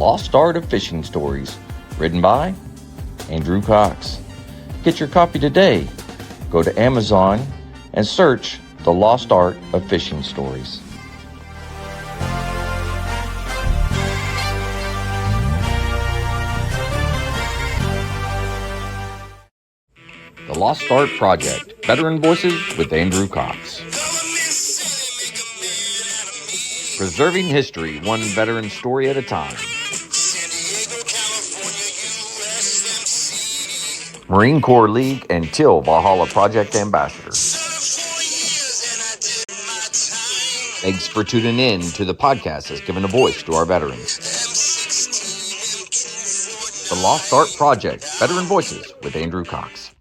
Lost Art of Fishing Stories, written by Andrew Cox. Get your copy today. Go to Amazon and search The Lost Art of Fishing Stories. The Lost Art Project, Veteran Voices with Andrew Cox. Preserving history, one veteran story at a time. Marine Corps League and Till Valhalla Project Ambassador. Thanks for tuning in to the podcast that's given a voice to our veterans. The Lost Art Project, Veteran Voices with Andrew Cox.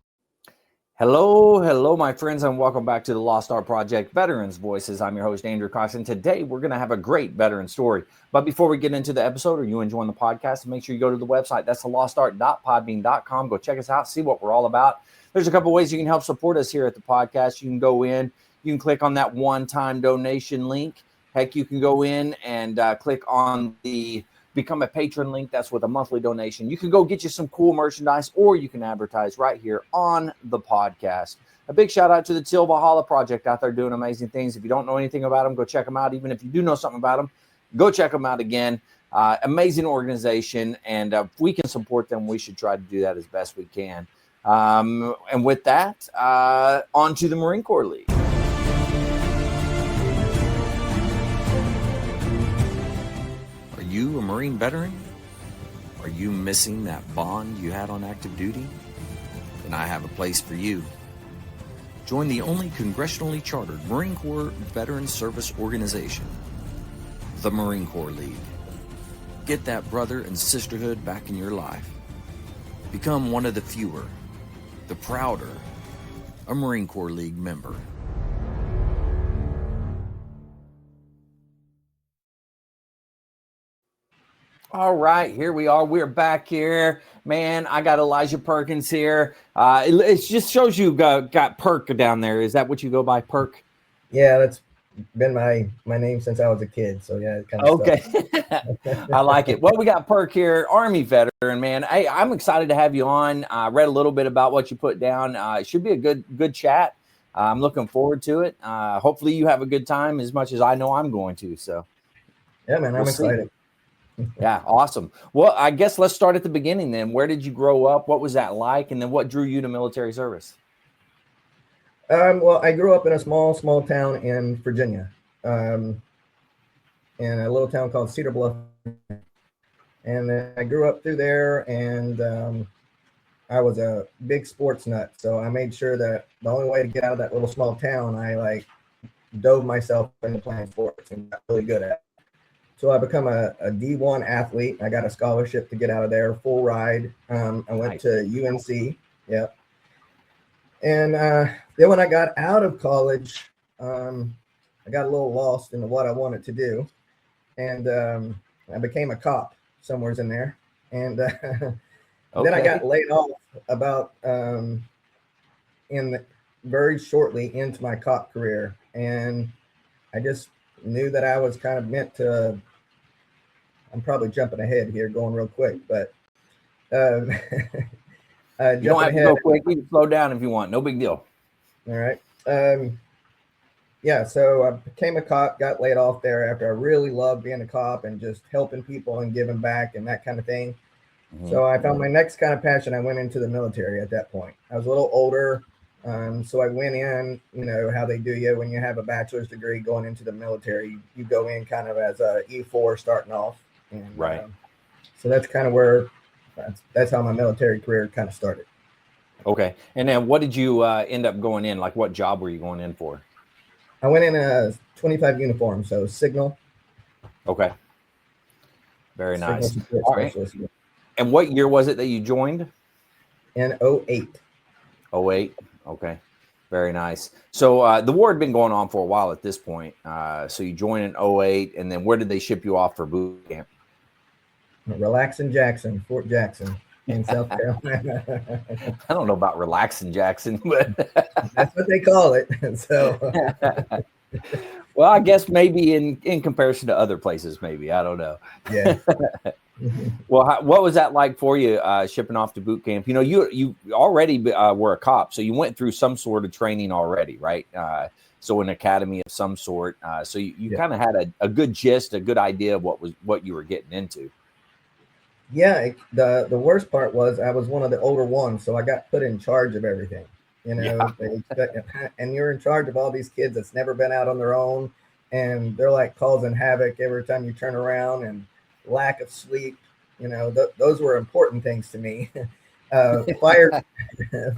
Hello, my friends, and welcome back to the Lost Art Project, Veterans Voices. I'm your host, Andrew Cox, and today we're going to have a great veteran story. But before we get into the episode, or you enjoying the podcast, make sure you go to the website. That's thelostart.podbean.com. Go check us out, see what we're all about. There's a couple ways you can help support us here at the podcast. You can go in, you can click on that one-time donation link. Heck, you can go in and click on the Become a Patron link. That's with a monthly donation. You can go get you some cool merchandise, or you can advertise right here on the podcast. A big shout out to the Till Valhalla Project out there doing amazing things. If you don't know anything about them, go check them out. Even if you do know something about them, go check them out again. Amazing organization, and if we can support them, we should try to do that as best we can. And with that, on to the Marine Corps League. Are you a Marine veteran? Are you missing that bond you had on active duty? Then I have a place for you. Join the only congressionally chartered Marine Corps Veteran Service Organization, the Marine Corps League. Get that brother and sisterhood back in your life. Become one of the fewer, the prouder, a Marine Corps League member. All right, here we are. We're back here. Man, I got Elisha Perkins here. It just shows you got Perk down there. Is that what you go by, Perk? Yeah, that's been my name since I was a kid. So, yeah, it kind of okay. I like it. Well, we got Perk here, Army veteran, man. Hey, I'm excited to have you on. I read a little bit about what you put down. It should be a good chat. I'm looking forward to it. Hopefully you have a good time as much as I know I'm going to. So, yeah, man, I'm excited. Yeah, awesome. Well, I guess let's start at the beginning then. Where did you grow up? What was that like? And then what drew you to military service? Well, I grew up in a small town in Virginia, in a little town called Cedar Bluff. And then I grew up through there, and I was a big sports nut. So I made sure that the only way to get out of that little small town, I dove myself into playing sports and got really good at it. So I become a D1 athlete. I got a scholarship to get out of there, full ride. I went to UNC. Yeah. And then when I got out of college, I got a little lost in what I wanted to do. And I became a cop somewhere in there. And then I got laid off about very shortly into my cop career. And I just knew that I was kind of meant to. I'm probably jumping ahead here, going real quick, but you don't have to go quick. You can slow down if you want. No big deal. All right. Yeah. So I became a cop. Got laid off there after I really loved being a cop and just helping people and giving back and that kind of thing. Mm-hmm. So I found my next kind of passion. I went into the military at that point. I was a little older. So I went in, how they do you when you have a bachelor's degree going into the military, you go in kind of as a E4 starting off. And, right. So that's kind of that's how my military career kind of started. Okay. And then what did you end up going in? Like what job were you going in for? I went in a 25 uniform. So signal. Okay. Very nice. All right. And what year was it that you joined? In 08. 08. Okay. Very nice. So the war had been going on for a while at this point. So you joined in 08, and then where did they ship you off for boot camp? Relaxing Jackson, Fort Jackson in South Carolina. I don't know about Relaxing Jackson, but that's what they call it. So well, I guess maybe in comparison to other places, maybe. I don't know. Yeah. Well, what was that like for you, shipping off to boot camp? You know, you already were a cop, so you went through some sort of training already, right? So an academy of some sort. So you Yeah. kind of had a good gist, a good idea of what you were getting into. Yeah, the worst part was I was one of the older ones, so I got put in charge of everything. You Yeah. know, they expect, and you're in charge of all these kids that's never been out on their own, and they're like causing havoc every time you turn around, and lack of sleep. You know, those were important things to me. Fire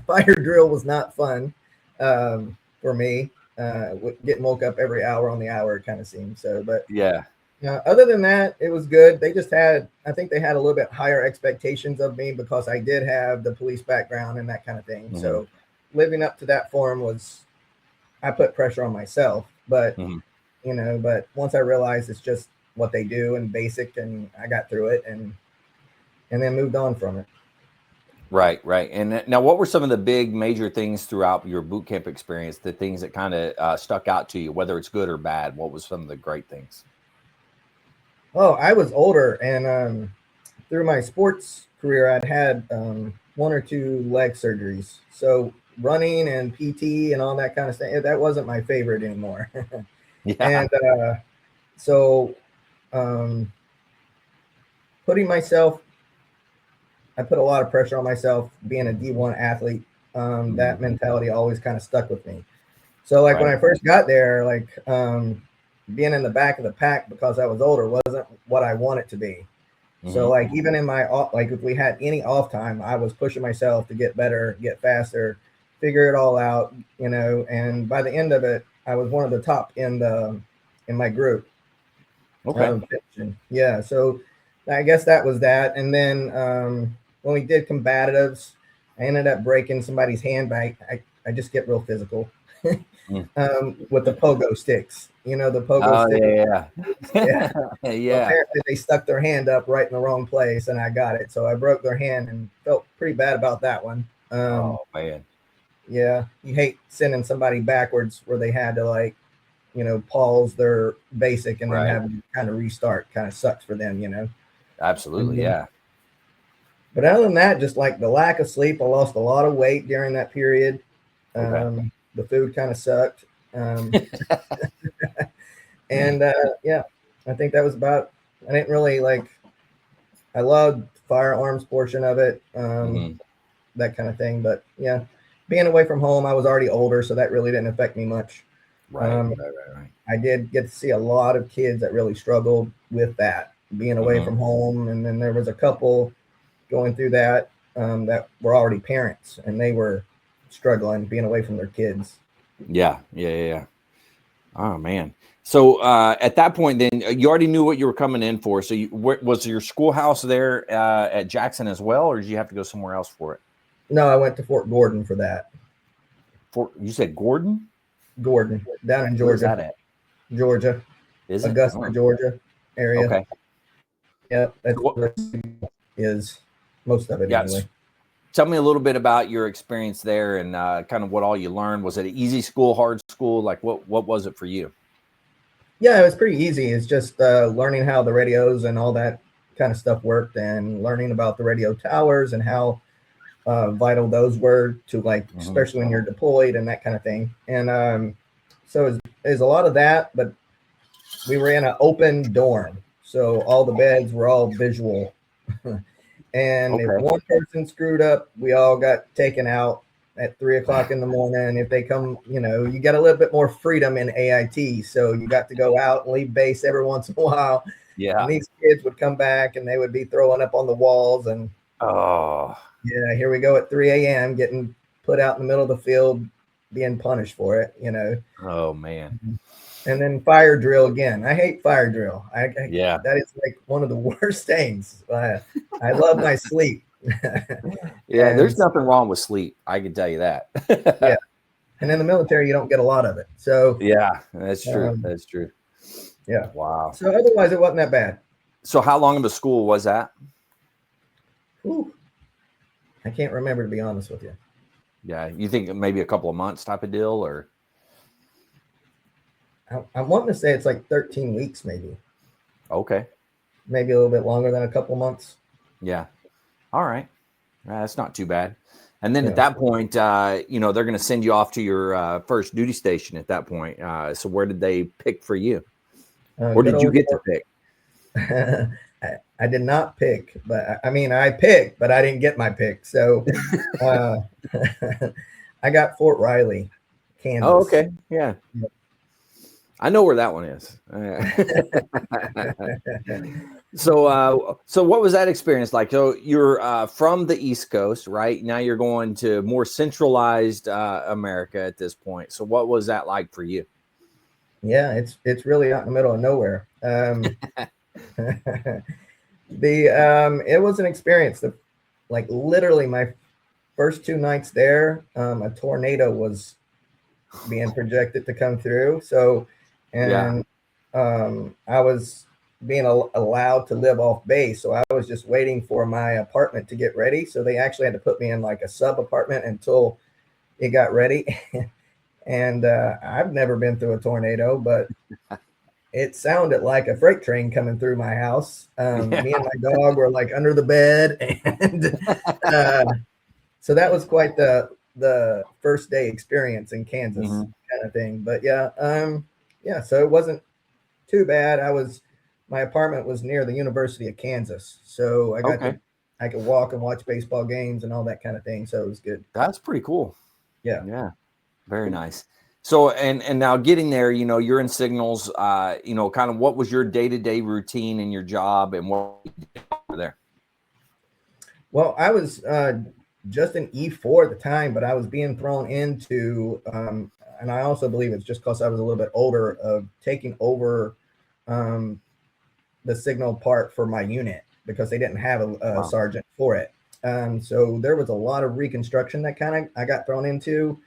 fire drill was not fun for me. Getting woke up every hour on the hour kind of seemed so, but Yeah. other than that, it was good. They just had, I think they had a little bit higher expectations of me because I did have the police background and that kind of thing. Mm-hmm. So living up to that form was, I put pressure on myself. But, Mm-hmm. but once I realized it's just what they do and basic, and I got through it and then moved on from it. Right, right. And now, what were some of the big major things throughout your boot camp experience? The things that kind of stuck out to you, whether it's good or bad. What was some of the great things? Oh, I was older, and through my sports career, I'd had one or two leg surgeries. So running and PT and all that kind of stuff, that wasn't my favorite anymore. Yeah. And so um, putting myself, I put a lot of pressure on myself being a D1 athlete. That mentality always kind of stuck with me. So like when Right. I first got there, like being in the back of the pack because I was older wasn't what I want it to be. So like even in my like if we had any off time, I was pushing myself to get better, get faster, figure it all out, and by the end of it, I was one of the top in my group. Okay. Yeah, so I guess that was that. And then when we did combatives, I ended up breaking somebody's hand back. I just get real physical Mm. with the pogo sticks. The pogo Oh stick. yeah. Yeah. Well, Yeah. apparently they stuck their hand up right in the wrong place, and I got it. So I broke their hand and felt pretty bad about that one. Oh man. Yeah, you hate sending somebody backwards where they had to pause their basic and then Right. have them kind of restart. Kind of sucks for them. Absolutely. Mhm. Yeah. But other than that, just like the lack of sleep, I lost a lot of weight during that period. Okay. The food kind of sucked. And yeah, I think that was about. I didn't really I loved firearms portion of it, Mhm. that kind of thing. But yeah, being away from home, I was already older, so that really didn't affect me much. Right. Um, Right. I did get to see a lot of kids that really struggled with that, being away Mhm. from home, and then there was a couple going through that were already parents, and they were struggling being away from their kids. Yeah. Yeah. Oh man. So at that point, then you already knew what you were coming in for. So was your schoolhouse there at Jackson as well, or did you have to go somewhere else for it? No, I went to Fort Gordon for that. You said Gordon? Gordon, down in Where's Georgia, that at? Georgia, Is it? Augusta, Oh, Georgia area. okay. Yeah, that's So where it is, most of it yes. anyway. Tell me a little bit about your experience there and kind of what all you learned. Was it an easy school, hard school? Like what was it for you? Yeah, it was pretty easy. It's just learning how the radios and all that kind of stuff worked, and learning about the radio towers and how vital those were to Mm-hmm. especially when you're deployed and that kind of thing. And so there's a lot of that, but we were in an open dorm, so all the beds were all visual. And if Okay. one person screwed up, we all got taken out at 3 o'clock in the morning. If they come, you got a little bit more freedom in AIT. So you got to go out and leave base every once in a while. And Yeah. these kids would come back and they would be throwing up on the walls. And Oh, yeah, here we go at 3 a.m. getting put out in the middle of the field, being punished for it. oh man. And then fire drill again. I hate fire drill. Yeah. That is like one of the worst things. I love my sleep. Yeah. And There's nothing wrong with sleep. I can tell you that. yeah, and in the military, you don't get a lot of it. So Yeah, that's true. um, That's true. yeah. Wow. So otherwise, it wasn't that bad. So how long of a school was that? Whew. I can't remember, to be honest with you. Yeah. You think maybe a couple of months type of deal or? I'm wanting to say it's like 13 weeks, maybe. Okay. maybe a little bit longer than a couple months. Yeah. All right. That's not too bad. And then at Yeah. that point, you know, they're going to send you off to your first duty station at that point. So where did they pick for you? Or Good did you old get to pick? I did not pick, but I mean, I picked, but I didn't get my pick. So uh, I got Fort Riley, Kansas. Oh, okay. Yeah. I know where that one is. So what was that experience like? So you're from the East Coast, right? Now you're going to more centralized America at this point. So what was that like for you? Yeah, it's really out in the middle of nowhere. It was an experience. Like literally my first 2 nights there, a tornado was being projected to come through. So, and I was being allowed to live off base. So I was just waiting for my apartment to get ready. So they actually had to put me in like a sub apartment until it got ready. And I've never been through a tornado, but it sounded like a freight train coming through my house. Me and my dog were like under the bed, and so that was quite the first day experience in Kansas kind of thing. But yeah. So it wasn't too bad. My apartment was near the University of Kansas, so I could walk and watch baseball games and all that kind of thing. So it was good. That's pretty cool. Yeah. Very nice. So, and now getting there, you know, you're in signals, you know, kind of what was your day-to-day routine in your job and what you did over there? Well, I was just an E4 at the time, but I was being thrown into, and I also believe it's just because I was a little bit older, of taking over the signal part for my unit because they didn't have a sergeant for it. So there was a lot of reconstruction that I got thrown into.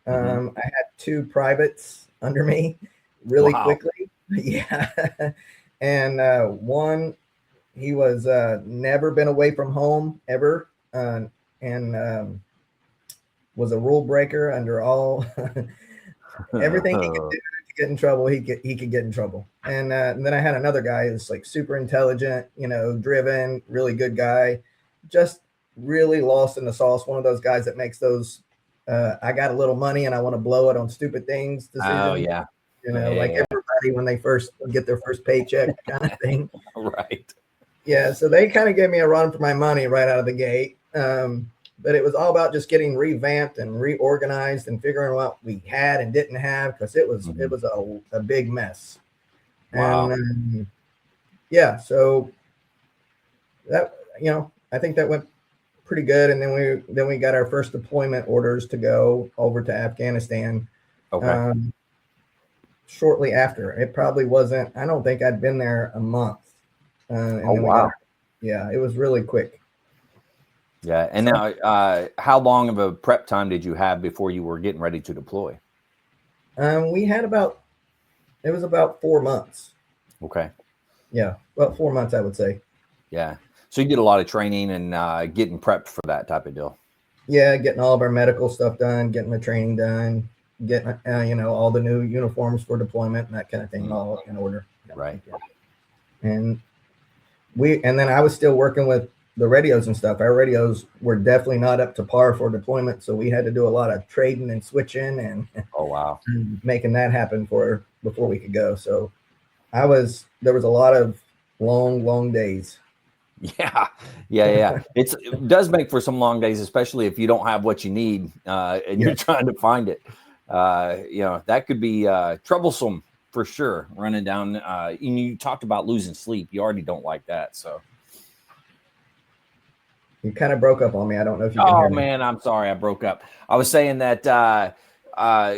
I had 2 privates under me really quickly. Yeah. And one, he was never been away from home ever, and was a rule breaker under all everything he could do to get in trouble. He could get in trouble. And then I had another guy who's like super intelligent, you know, driven, really good guy, just really lost in the sauce. One of those guys that makes those I got a little money and I want to blow it on stupid things decisions. Oh yeah. You know, everybody when they first get their first paycheck kind of thing. Right. Yeah. So they kind of gave me a run for my money right out of the gate. But it was all about just getting revamped and reorganized and figuring out what we had and didn't have, because it was a big mess. Wow. And yeah, so that, you know, I think that went pretty good. And then we got our first deployment orders to go over to Afghanistan. Okay. Shortly after. It probably wasn't, I don't think I'd been there a month. Oh wow. Yeah, it was really quick. Yeah. And now, how long of a prep time did you have before you were getting ready to deploy? We had it was about 4 months. Okay. Yeah, about 4 months, I would say. Yeah. So you did a lot of training and getting prepped for that type of deal. Yeah, getting all of our medical stuff done, getting the training done, getting you know, all the new uniforms for deployment and that kind of thing, all in order. Right. And then I was still working with the radios and stuff. Our radios were definitely not up to par for deployment, so we had to do a lot of trading and switching and making that happen before we could go. So there was a lot of long days. Yeah. It does make for some long days, especially if you don't have what you need and you're trying to find it. You know, that could be troublesome for sure. Running down, and you talked about losing sleep. You already don't like that, so. You kind of broke up on me. I don't know if you can hear me. Oh man, I'm sorry, I broke up. I was saying that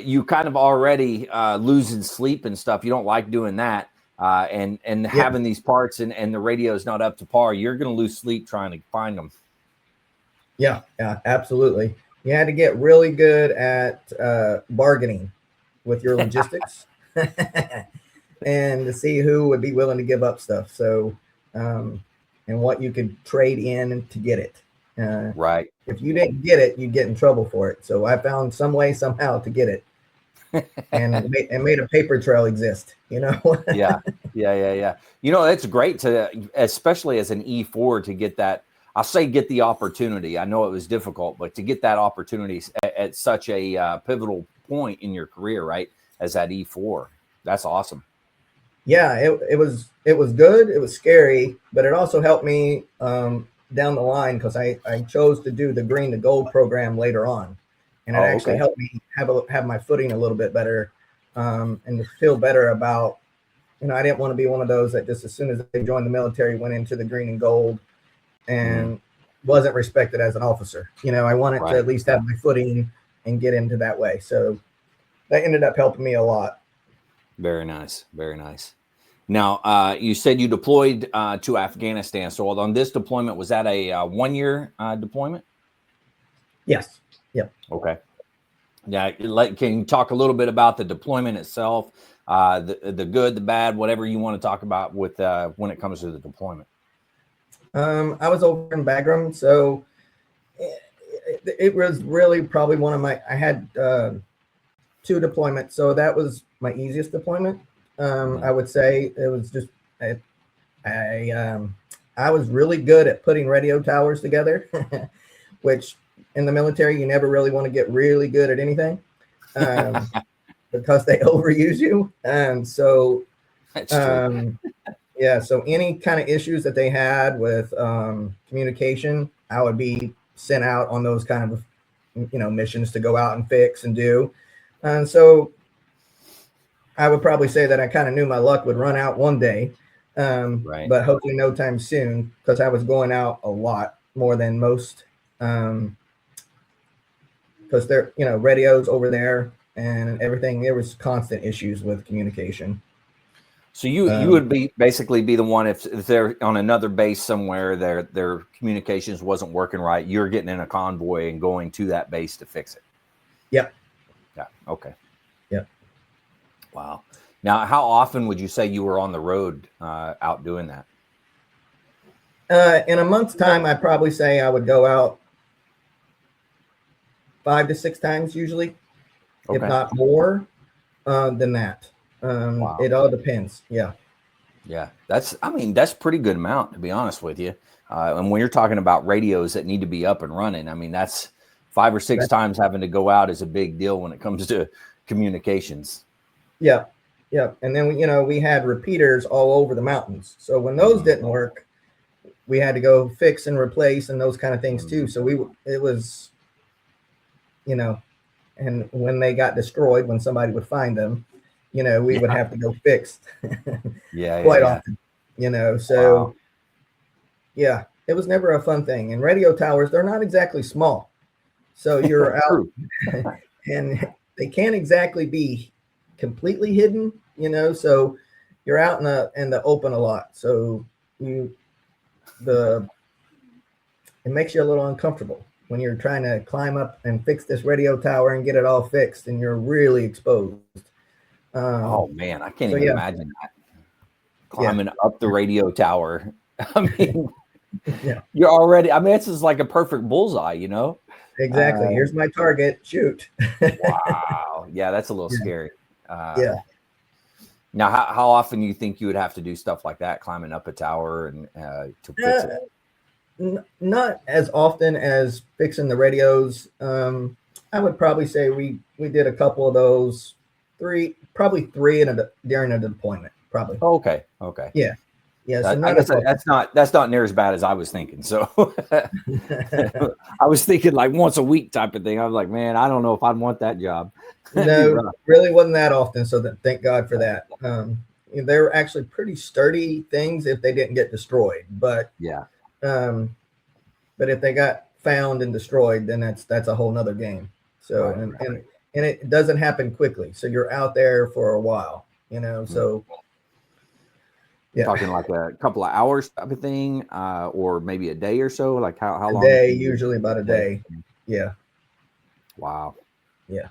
you kind of already losing sleep and stuff. You don't like doing that. And having these parts and the radio is not up to par, you're going to lose sleep trying to find them. Yeah, absolutely. You had to get really good at bargaining with your logistics and to see who would be willing to give up stuff. So, and what you could trade in to get it. Right. If you didn't get it, you'd get in trouble for it. So I found some way somehow to get it. and made a paper trail exist, you know? Yeah. You know, it's great to, especially as an E4, to get that. I'll say get the opportunity. I know it was difficult, but to get that opportunity at such a pivotal point in your career, right, as that E4, that's awesome. Yeah, it was good. It was scary, but it also helped me down the line because I chose to do the green to gold program later on, and it actually helped me have my footing a little bit better, and to feel better about, you know, I didn't want to be one of those that just as soon as they joined the military went into the green and gold and wasn't respected as an officer. You know, I wanted to at least have my footing and get into that way. So that ended up helping me a lot. Very nice. Very nice. Now, you said you deployed to Afghanistan. So on this deployment, was that a 1-year deployment? Yes. Yep. Okay. Yeah. Can you talk a little bit about the deployment itself, the good, the bad, whatever you want to talk about with when it comes to the deployment? I was over in Bagram, so it was really probably one of my. I had 2 deployments, so that was my easiest deployment. I would say it was just I was really good at putting radio towers together, which in the military you never really want to get really good at anything because they overuse you. And so That's true. yeah, so any kind of issues that they had with communication, I would be sent out on those kind of, you know, missions to go out and fix and do. And so I would probably say that I kind of knew my luck would run out one day, but hopefully no time soon, because I was going out a lot more than most, because they're, you know, radios over there and everything. There was constant issues with communication. So you would basically be the one if they're on another base somewhere, their communications wasn't working right. You're getting in a convoy and going to that base to fix it. Yep. Yeah. Okay. Yep. Wow. Now, how often would you say you were on the road out doing that? In a month's time, I'd probably say I would go out 5 to 6 times usually, if not more than that. Wow. It all depends. Yeah. Yeah. That's pretty good amount, to be honest with you. And when you're talking about radios that need to be up and running, I mean, that's 5 or 6 times having to go out is a big deal when it comes to communications. Yeah. Yeah. And then, you know, we had repeaters all over the mountains. So when those didn't work, we had to go fix and replace and those kind of things too. So it was, you know, and when they got destroyed, when somebody would find them, you know, we would have to go fix quite often, you know, so yeah, it was never a fun thing. And radio towers, they're not exactly small. So you're out and they can't exactly be completely hidden, you know, so you're out in the open a lot. So it makes you a little uncomfortable when you're trying to climb up and fix this radio tower and get it all fixed and you're really exposed. Oh man, I can't even imagine that. Climbing up the radio tower. I mean, you're already, I mean, it's just like a perfect bullseye, you know? Exactly. Here's my target. Shoot. Wow. Yeah, that's a little scary. Now, how often do you think you would have to do stuff like that, climbing up a tower and to fix it? Not as often as fixing the radios. I would probably say we did a couple of those, probably three during a deployment, probably. Okay. Yeah. Yeah. So I guess that's not near as bad as I was thinking. So I was thinking like once a week type of thing. I was like, man, I don't know if I'd want that job. No, really wasn't that often. So thank God for that. They were actually pretty sturdy things if they didn't get destroyed. But but if they got found and destroyed, then that's a whole nother game. So and it doesn't happen quickly. So you're out there for a while, you know. So talking like a couple of hours type of thing, or maybe a day or so. Like how long? A day, usually about a day. Yeah. Wow. Yeah.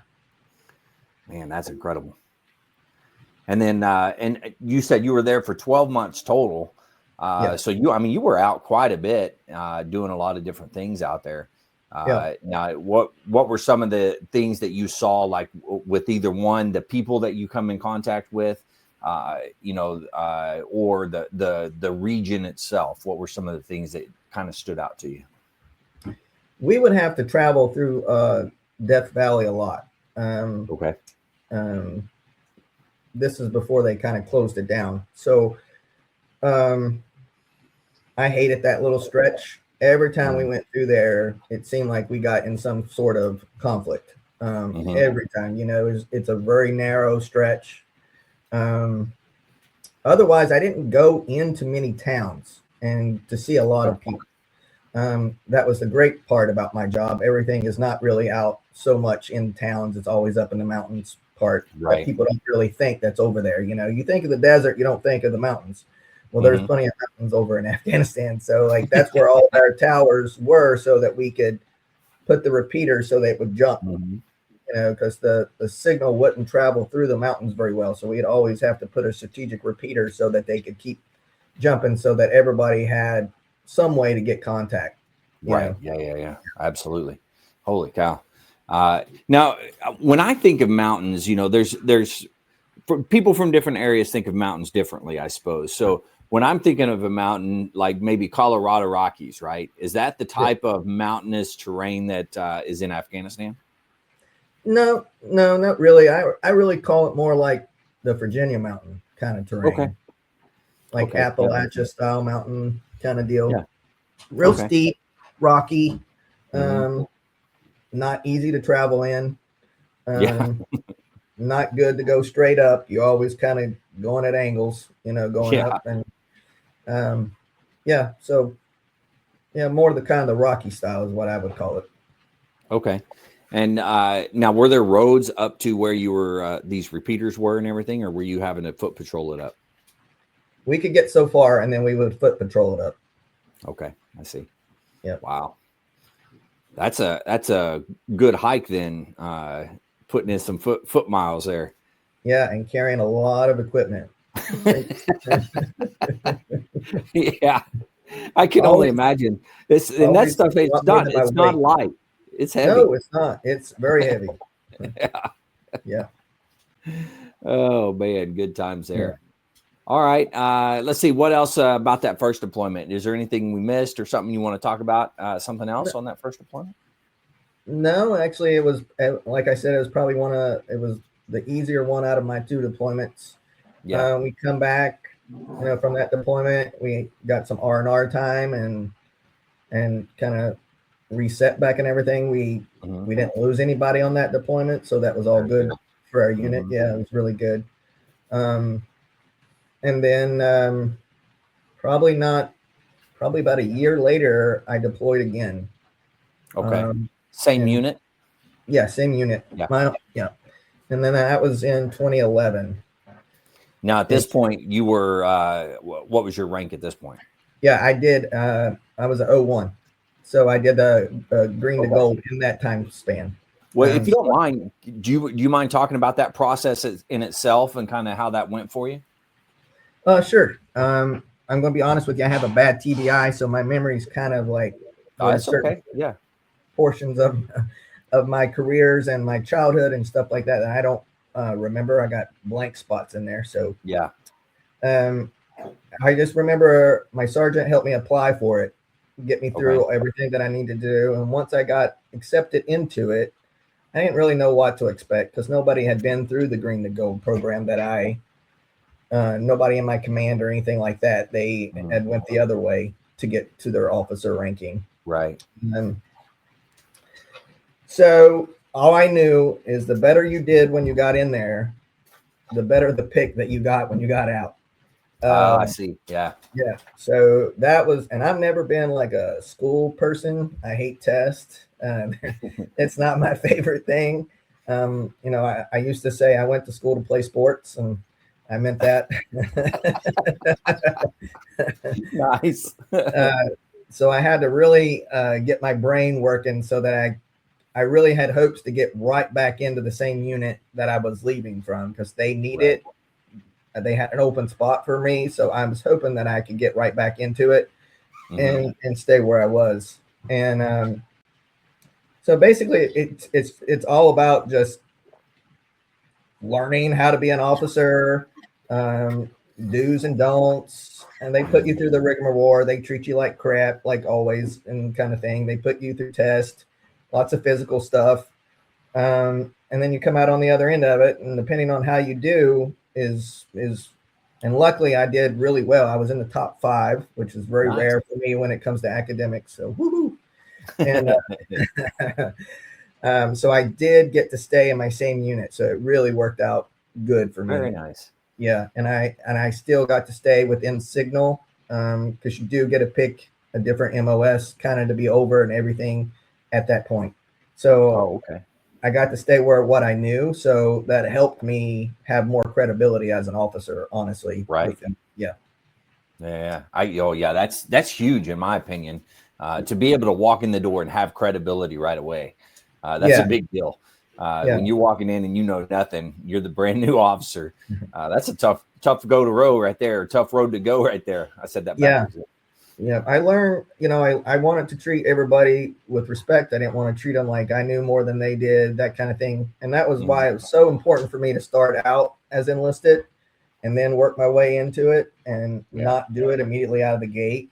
Man, that's incredible. And then, and you said you were there for 12 months total. So you were out quite a bit, doing a lot of different things out there. Now, what were some of the things that you saw, like with either one, the people that you come in contact with, or the region itself? What were some of the things that kind of stood out to you? We would have to travel through Death Valley a lot. Okay. This is before they kind of closed it down. So I hated that little stretch. Every time we went through there, it seemed like we got in some sort of conflict. Every time, it's a very narrow stretch. Otherwise, I didn't go into many towns and to see a lot of people. That was the great part about my job. Everything is not really out so much in towns. It's always up in the mountains part. Right. That people don't really think that's over there. You think of the desert, you don't think of the mountains. Well, there's plenty of mountains over in Afghanistan. So like that's where all our towers were, so that we could put the repeaters so they would jump, because the signal wouldn't travel through the mountains very well. So we'd always have to put a strategic repeater so that they could keep jumping, so that everybody had some way to get contact. Right. Yeah. Absolutely. Holy cow. Now, when I think of mountains, there's people from different areas think of mountains differently, I suppose. So when I'm thinking of a mountain, like maybe Colorado Rockies, right? Is that the type of mountainous terrain that is in Afghanistan? No, not really. I really call it more like the Virginia mountain kind of terrain. Okay. Like Appalachia style mountain kind of deal. Yeah. Real steep, rocky, not easy to travel in. Not good to go straight up. You always kind of going at angles, going up and more the kind of the rocky style is what I would call it. Okay. And now, were there roads up to where you were, these repeaters were and everything, or were you having to foot patrol it up? We could get so far and then we would foot patrol it up. Okay. I see. Yeah. Wow. That's a good hike then, putting in some foot miles there. Yeah. And carrying a lot of equipment. Yeah. I can only imagine this. And that stuff, it's not light. It's heavy. No, it's not. It's very heavy. Yeah. Oh man. Good times there. Yeah. All right. Let's see what else about that first deployment. Is there anything we missed or something you want to talk about? Something else on that first deployment? No, actually, it was, like I said, it was probably it was the easier one out of my 2 deployments. Yeah. We come back, from that deployment, we got some R&R time and kind of reset back and everything. We didn't lose anybody on that deployment, so that was all good for our unit. Yeah, it was really good. And then probably about a year later, I deployed again. Okay. Same unit? Yeah, same unit. Yeah. And then that was in 2011. Now, at this point, you were, what was your rank at this point? Yeah, I did. I was an 01. So I did a green to gold in that time span. Well, if you don't mind, do you mind talking about that process in itself and kind of how that went for you? Sure. I'm going to be honest with you. I have a bad TBI, so my memory is kind of like okay. Yeah. Portions of my careers and my childhood and stuff like that I don't remember. I got blank spots in there. So yeah. I just remember my sergeant helped me apply for it, get me through everything that I needed to do. And once I got accepted into it, I didn't really know what to expect because nobody had been through the green to gold program that nobody in my command or anything like that. They had went the other way to get to their officer ranking. Right. So all I knew is the better you did when you got in there, the better the pick that you got when you got out. I see. Yeah. Yeah. So that was, and I've never been like a school person. I hate tests. It's not my favorite thing. I used to say I went to school to play sports, and I meant that. Nice. So I had to really get my brain working so that I really had hopes to get right back into the same unit that I was leaving from because they needed. They had an open spot for me, so I was hoping that I could get right back into it and stay where I was. And So basically, it's all about just learning how to be an officer, do's and don'ts, and they put you through the rigmarole. They treat you like crap, like always, and kind of thing. They put you through tests, lots of physical stuff, and then you come out on the other end of it. And depending on how you do, and luckily I did really well. I was in the top 5, which is very Nice. rare for me when it comes to academics. So woohoo! And so I did get to stay in my same unit, so it really worked out good for me. Very nice. Yeah, and I still got to stay within Signal, because you do get to pick a different MOS kind of to be over and everything at that point. So okay. I got to stay where what I knew, so that helped me have more credibility as an officer, honestly. Right. Yeah. Yeah. That's huge in my opinion. To be able to walk in the door and have credibility right away. That's a big deal. When you're walking in and you know nothing, you're the brand new officer. That's a tough go to row right there. Tough road to go right there. I said that backwards. Yeah. I learned, I wanted to treat everybody with respect. I didn't want to treat them like I knew more than they did, that kind of thing. And that was why it was so important for me to start out as enlisted and then work my way into it and not do it immediately out of the gate.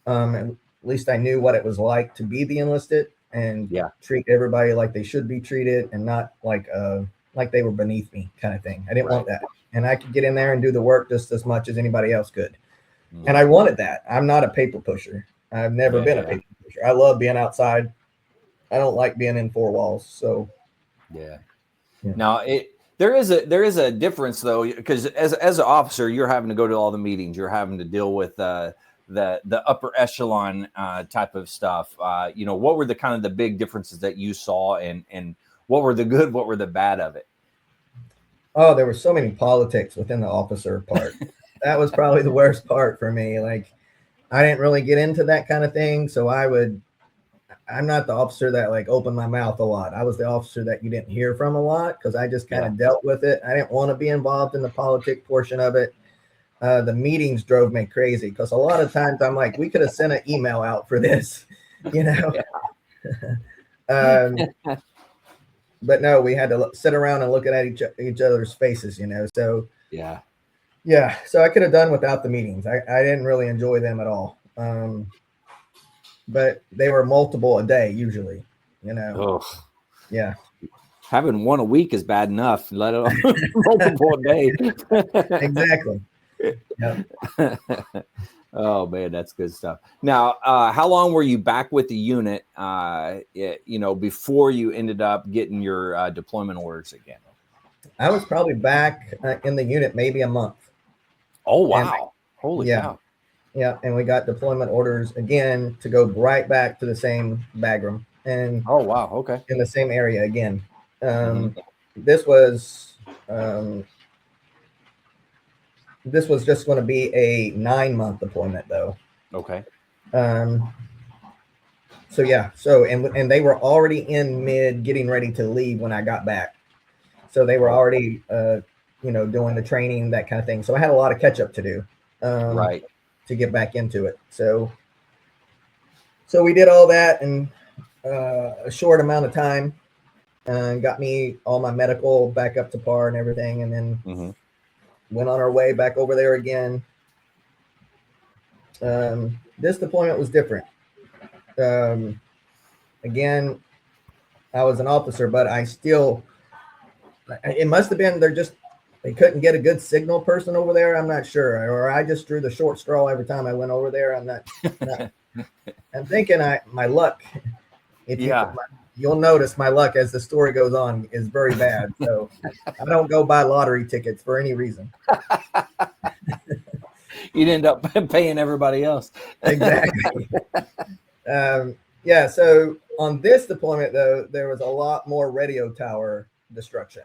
At least I knew what it was like to be the enlisted and treat everybody like they should be treated and not like they were beneath me kind of thing. I didn't want that. And I could get in there and do the work just as much as anybody else could. And I wanted that. I'm not a paper pusher. I've never been a paper pusher. I love being outside. I don't like being in 4 walls. So Now there is a difference though, because as an officer, you're having to go to all the meetings. You're having to deal with the upper echelon type of stuff. What were the kind of the big differences that you saw, and what were the good, what were the bad of it? Oh, there were so many politics within the officer part. That was probably the worst part for me. Like, I didn't really get into that kind of thing. So I'm not the officer that like opened my mouth a lot. I was the officer that you didn't hear from a lot because I just kind of dealt with it. I didn't want to be involved in the politic portion of it. The meetings drove me crazy because a lot of times I'm like, we could have sent an email out for this, but no, we had to sit around and look at each other's faces, So so I could have done without the meetings. I didn't really enjoy them at all. But they were multiple a day usually, Yeah. Having one a week is bad enough, let alone multiple a day. Exactly. Yeah. Oh man, that's good stuff. Now, how long were you back with the unit? Before you ended up getting your deployment orders again? I was probably back in the unit maybe a month. Oh wow! Holy cow! Yeah, and we got deployment orders again to go right back to the same bagram and oh wow, okay, in the same area again. This was just going to be a 9-month deployment though. Okay. And they were already in mid getting ready to leave when I got back. So they were already doing the training, that kind of thing. So I had a lot of catch up to do. To get back into it. So we did all that in a short amount of time and got me all my medical back up to par and everything. And then went on our way back over there again. This deployment was different. Again, I was an officer, but it must have been they couldn't get a good signal person over there. I'm not sure. Or I just drew the short straw every time I went over there. I'm not I'm thinking my luck. You'll notice my luck as the story goes on is very bad. So I don't go buy lottery tickets for any reason. You'd end up paying everybody else. Exactly. So on this deployment, though, there was a lot more radio tower destruction.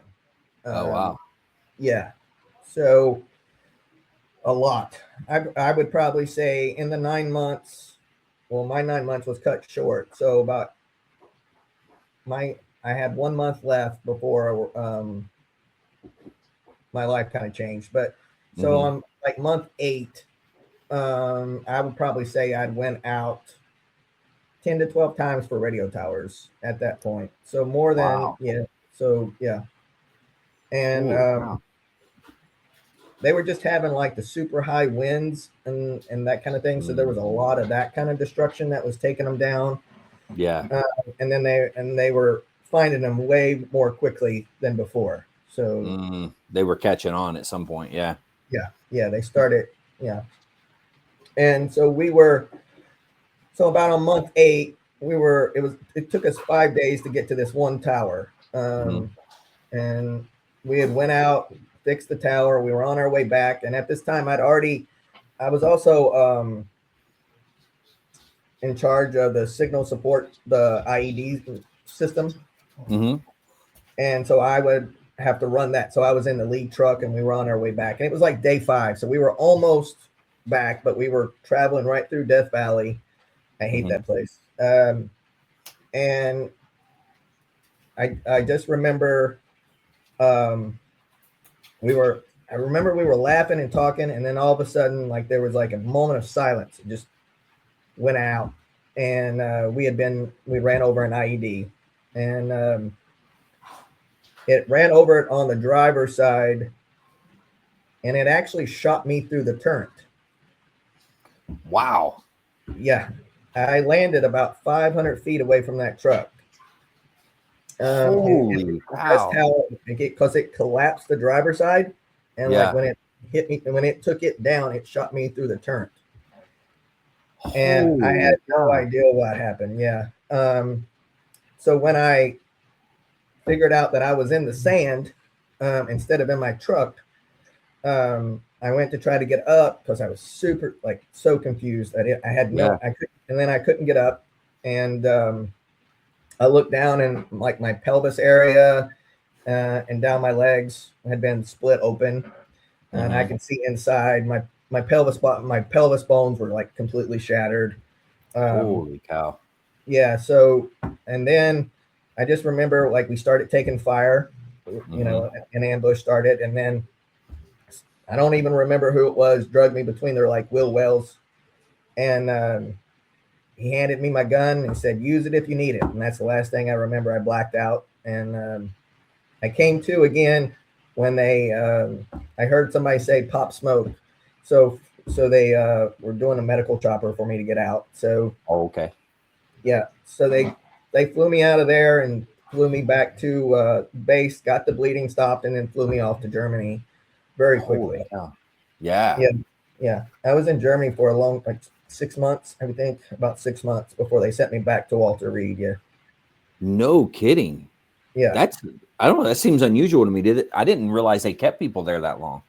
Oh, wow. Yeah. So a lot. I would probably say in the 9 months, well, my 9 months was cut short. So I had 1 month left before my life kind of changed. But so on like month 8, I would probably say I'd went out 10 to 12 times for radio towers at that point. So more than, Wow. yeah. So, yeah. And Holy cow. they were just having like the super high winds and that kind of thing. So there was a lot of that kind of destruction that was taking them down. Yeah. And then they were finding them way more quickly than before. So they were catching on at some point. Yeah. Yeah. They started. Yeah. And so about on month 8, it took us 5 days to get to this one tower. And we had went out, fixed the tower. We were on our way back. And at this time I was also in charge of the signal support, the IED system. And so I would have to run that. So I was in the lead truck and we were on our way back. And it was like day 5. So we were almost back, but we were traveling right through Death Valley. I hate that place. And I just remember we were laughing and talking, and then all of a sudden, like there was like a moment of silence. It just went out, and we ran over an IED, and it ran over it on the driver's side, and it actually shot me through the turret. Wow. Yeah, I landed about 500 feet away from that truck. Holy cow! Because it collapsed the driver's side, and like when it hit me, when it took it down, it shot me through the turret. And I had no idea what happened. Yeah. So when I figured out that I was in the sand instead of in my truck, I went to try to get up because I was so confused. I couldn't get up, and I looked down, and like my pelvis area and down my legs had been split open, and I could see inside my pelvis bones were like completely shattered. Holy cow! Yeah. So, and then I just remember like we started taking fire, an ambush started, and then I don't even remember who it was drugged me between their like wheel wells, and he handed me my gun and said, "Use it if you need it." And that's the last thing I remember. I blacked out, and I came to again when I heard somebody say "pop smoke," so they were doing a medical chopper for me to get out. So okay, yeah, so they flew me out of there and flew me back to base, got the bleeding stopped, and then flew me off to Germany very quickly. Yeah. I was in Germany for a long 6 months, I think, about 6 months before they sent me back to Walter Reed. Yeah. No kidding. Yeah. I don't know. That seems unusual to me. I didn't realize they kept people there that long.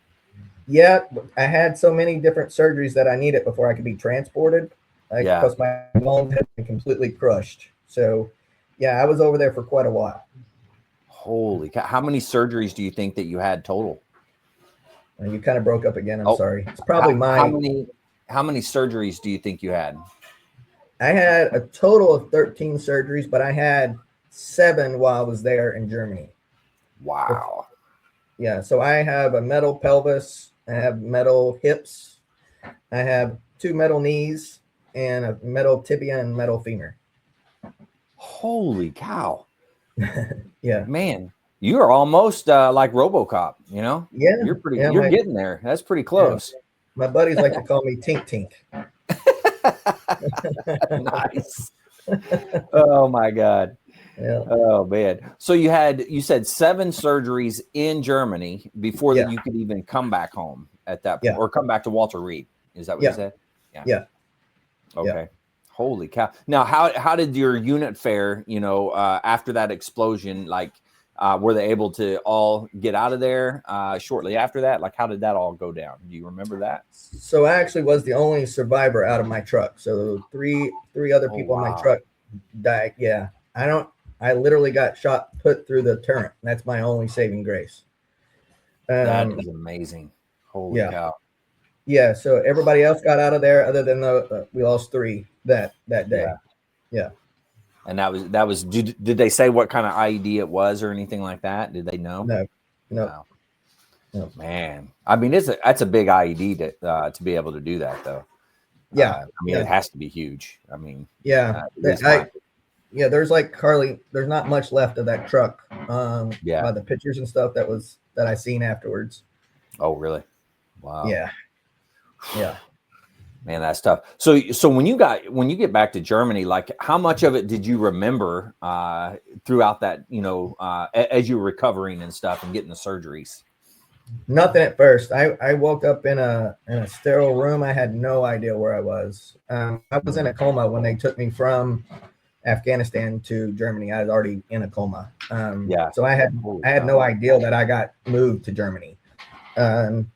Yeah. I had so many different surgeries that I needed before I could be transported. Because my bones had been completely crushed. So yeah, I was over there for quite a while. Holy cow. How many surgeries do you think that you had total? You kind of broke up again. I'm sorry. It's probably How many surgeries do you think you had? I had a total of 13 surgeries, but I had 7 while I was there in Germany. Wow. Yeah. So I have a metal pelvis. I have metal hips. I have 2 metal knees and a metal tibia and metal femur. Holy cow. Yeah. Man, you are almost like RoboCop, Yeah. You're getting there. That's pretty close. Yeah. My buddies like to call me Tink Tink. Nice. Oh my God. Yeah. Oh man. So you said 7 surgeries in Germany before that you could even come back home at that point, or come back to Walter Reed. Is that what you said? Yeah. Okay. Yeah. Holy cow. Now, how did your unit fare, after that explosion? Like, were they able to all get out of there shortly after that? Like, how did that all go down? Do you remember that? So I actually was the only survivor out of my truck. So three other people in my truck died. Yeah. I literally got put through the turret. That's my only saving grace. That is amazing. Holy cow. Yeah. So everybody else got out of there other than we lost 3 that day. Yeah. And that was, did they say what kind of IED it was or anything like that? Did they know? No. Man, I mean, that's a big IED to be able to do that though. Yeah. I mean, it has to be huge. I mean, yeah. at least mine. Yeah, there's like there's not much left of that truck. Yeah. By the pictures and stuff that I seen afterwards. Oh, really? Wow. Yeah. Yeah. Man, that's tough. So when you get back to Germany, like how much of it did you remember throughout that, as you were recovering and stuff and getting the surgeries? Nothing at first. I woke up in a sterile room. I had no idea where I was. I was in a coma when they took me from Afghanistan to Germany. I was already in a coma. Yeah. So I had no idea that I got moved to Germany. And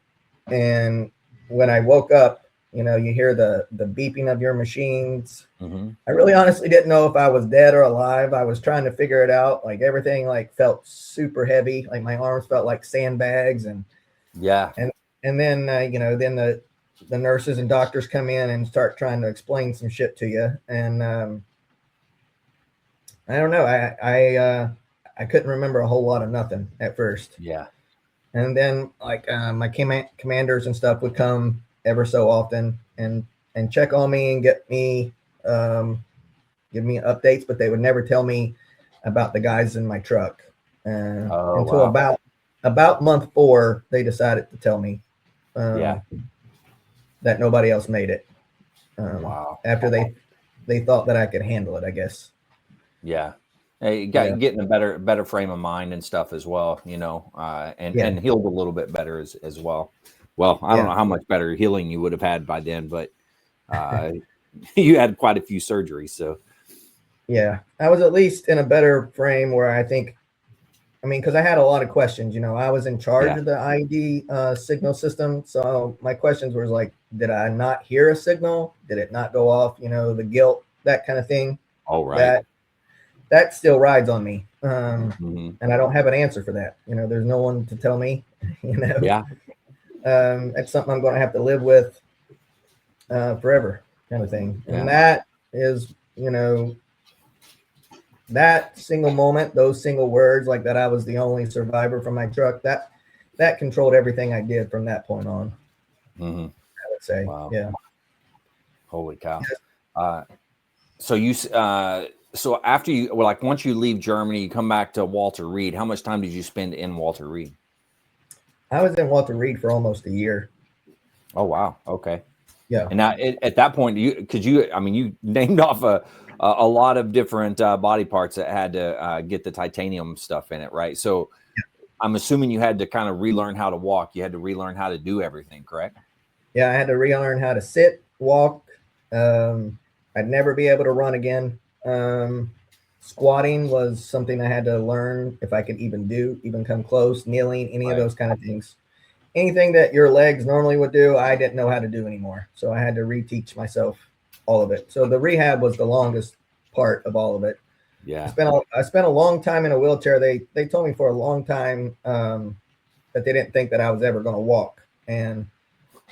when I woke up, you hear the beeping of your machines. Mm-hmm. I really honestly didn't know if I was dead or alive. I was trying to figure it out. Like everything felt super heavy. Like my arms felt like sandbags and then then the nurses and doctors come in and start trying to explain some shit to you. And I don't know. I couldn't remember a whole lot of nothing at first. Yeah. And then my commanders and stuff would come ever so often and check on me and give me updates, but they would never tell me about the guys in my truck. Until about month 4, they decided to tell me that nobody else made it. After they thought that I could handle it, I guess. Yeah. Hey, getting a better frame of mind and stuff as well, and healed a little bit better as well. Well, I don't know how much better healing you would have had by then, but you had quite a few surgeries. So, yeah, I was at least in a better frame where because I had a lot of questions. I was in charge of the ID signal system. So my questions were like, did I not hear a signal? Did it not go off? The guilt, that kind of thing. Oh, right. That still rides on me. Mm-hmm. And I don't have an answer for that. There's no one to tell me, Yeah. That's something I'm going to have to live with forever, kind of thing. Yeah. And that is, that single moment, those single words, like that I was the only survivor from my truck, that controlled everything I did from that point on. Mm-hmm. I would say. Wow. Yeah. Holy cow. So after once you leave Germany, you come back to Walter Reed. How much time did you spend in Walter Reed? I was in Walter Reed for almost a year. Oh, wow. Okay. Yeah. And now at that point, you named off a lot of different body parts that had to get the titanium stuff in it, right? So I'm assuming you had to kind of relearn how to walk. You had to relearn how to do everything, correct? Yeah, I had to relearn how to sit, walk. I'd never be able to run again. Squatting was something I had to learn if I could even come close, kneeling, any of those kind of things. Anything that your legs normally would do, I didn't know how to do anymore. So I had to reteach myself all of it. So the rehab was the longest part of all of it. Yeah. I spent a long time in a wheelchair. They told me for a long time that they didn't think that I was ever going to walk. And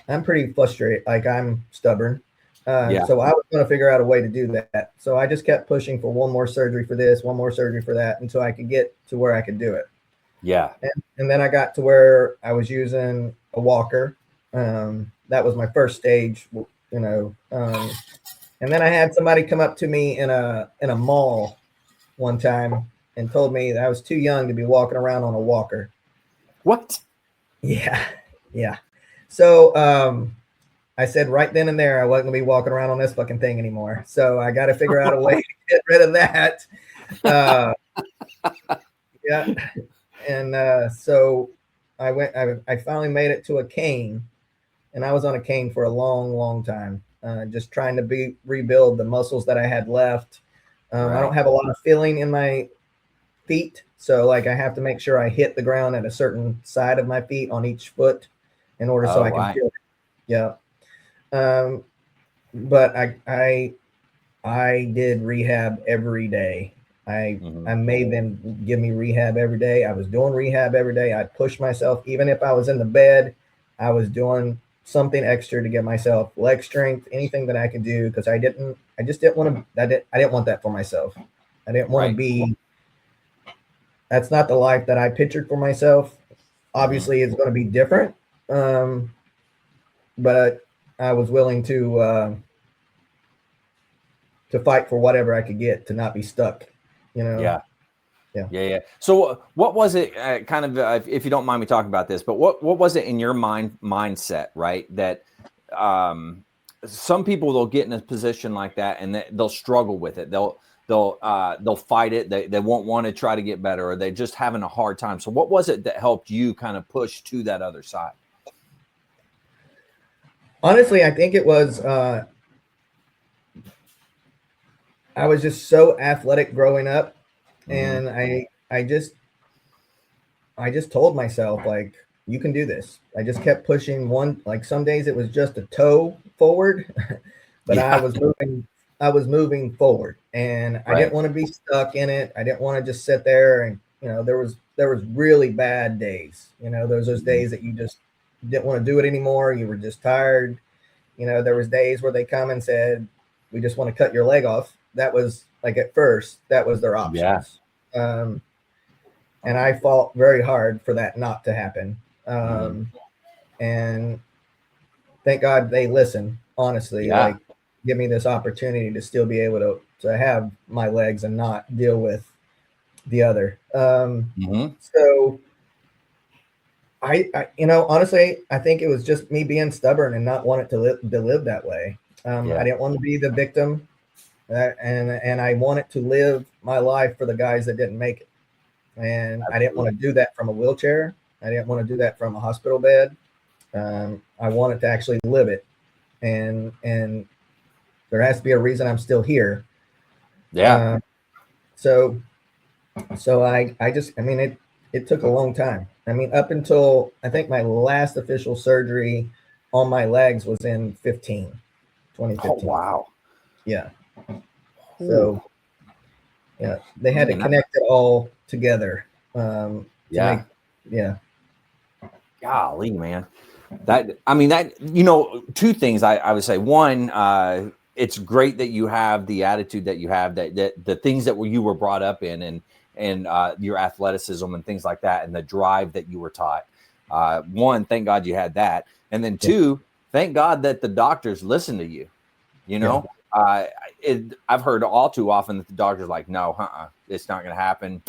I'm pretty frustrated. Like I'm stubborn. So I was going to figure out a way to do that. So I just kept pushing for one more surgery for this, one more surgery for that, until I could get to where I could do it. Yeah. And then I got to where I was using a walker. That was my first stage, and then I had somebody come up to me in a mall one time and told me that I was too young to be walking around on a walker. What? Yeah. Yeah. So, I said right then and there, I wasn't gonna be walking around on this fucking thing anymore. So I got to figure out a way to get rid of that. Yeah. And so I finally made it to a cane, and I was on a cane for a long, long time, just trying to rebuild the muscles that I had left. I don't have a lot of feeling in my feet. So I have to make sure I hit the ground at a certain side of my feet on each foot in order so I can feel it. Yeah. But I did rehab every day. I made them give me rehab every day. I was doing rehab every day. I pushed myself, even if I was in the bed, I was doing something extra to get myself leg strength, anything that I could do. Cause I didn't want that for myself. I didn't want to be, that's not the life that I pictured for myself. Obviously it's going to be different. But I was willing to to fight for whatever I could get, to not be stuck, you know? Yeah. Yeah. Yeah. So what was it if you don't mind me talking about this, but what was it in your mindset, right? That some people, they'll get in a position like that and they'll struggle with it. They'll fight it. They won't want to try to get better, or they're just having a hard time. So what was it that helped you kind of push to that other side? Honestly, I think it was, I was just so athletic growing up, and I just told myself, like, you can do this. I just kept pushing one, like some days it was just a toe forward, but I was moving forward, and I didn't want to be stuck in it. I didn't want to just sit there, and there was really bad days. Those days that you just didn't want to do it anymore. You were just tired. There was days where they come and said, we just want to cut your leg off. That was like, at first, that was their options. Yeah. And I fought very hard for that not to happen. And thank God they listened, honestly. Yeah. Like, give me this opportunity to still be able to have my legs and not deal with the other. So I honestly, I think it was just me being stubborn and not wanting to live that way. I didn't want to be the victim, and I wanted to live my life for the guys that didn't make it. And I didn't want to do that from a wheelchair. I didn't want to do that from a hospital bed. I wanted to actually live it, and there has to be a reason I'm still here. Yeah. So I just, I mean, it took a long time. I mean, up until I think my last official surgery on my legs was in 2015. Oh, wow. Yeah. So yeah, they had to connect it all together. Yeah. Golly, man. Two things I would say. One, it's great that you have the attitude that you have, that the things that you were brought up in, and your athleticism and things like that, and the drive that you were taught. One, thank God you had that. And then two, thank God that the doctors listened to you. I've heard all too often that the doctor's like, no, it's not going to happen.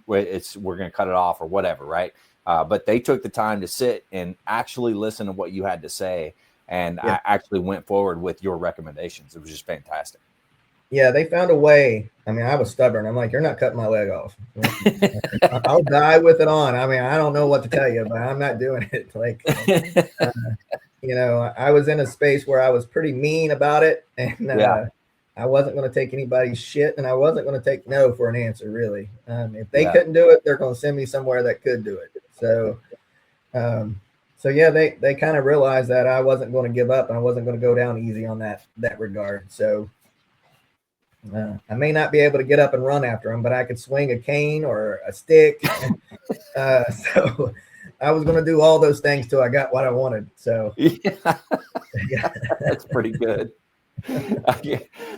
We're going to cut it off or whatever. Right. But they took the time to sit and actually listen to what you had to say. And I actually went forward with your recommendations. It was just fantastic. Yeah, they found a way. I mean, I was stubborn. I'm like, you're not cutting my leg off. I'll die with it on. I mean, I don't know what to tell you, but I'm not doing it. Like, I was in a space where I was pretty mean about it, and I wasn't going to take anybody's shit, and I wasn't going to take no for an answer, really. If they couldn't do it, they're going to send me somewhere that could do it. So they kind of realized that I wasn't going to give up, and I wasn't going to go down easy on that regard. So I may not be able to get up and run after them, but I could swing a cane or a stick. So I was going to do all those things till I got what I wanted. So that's pretty good.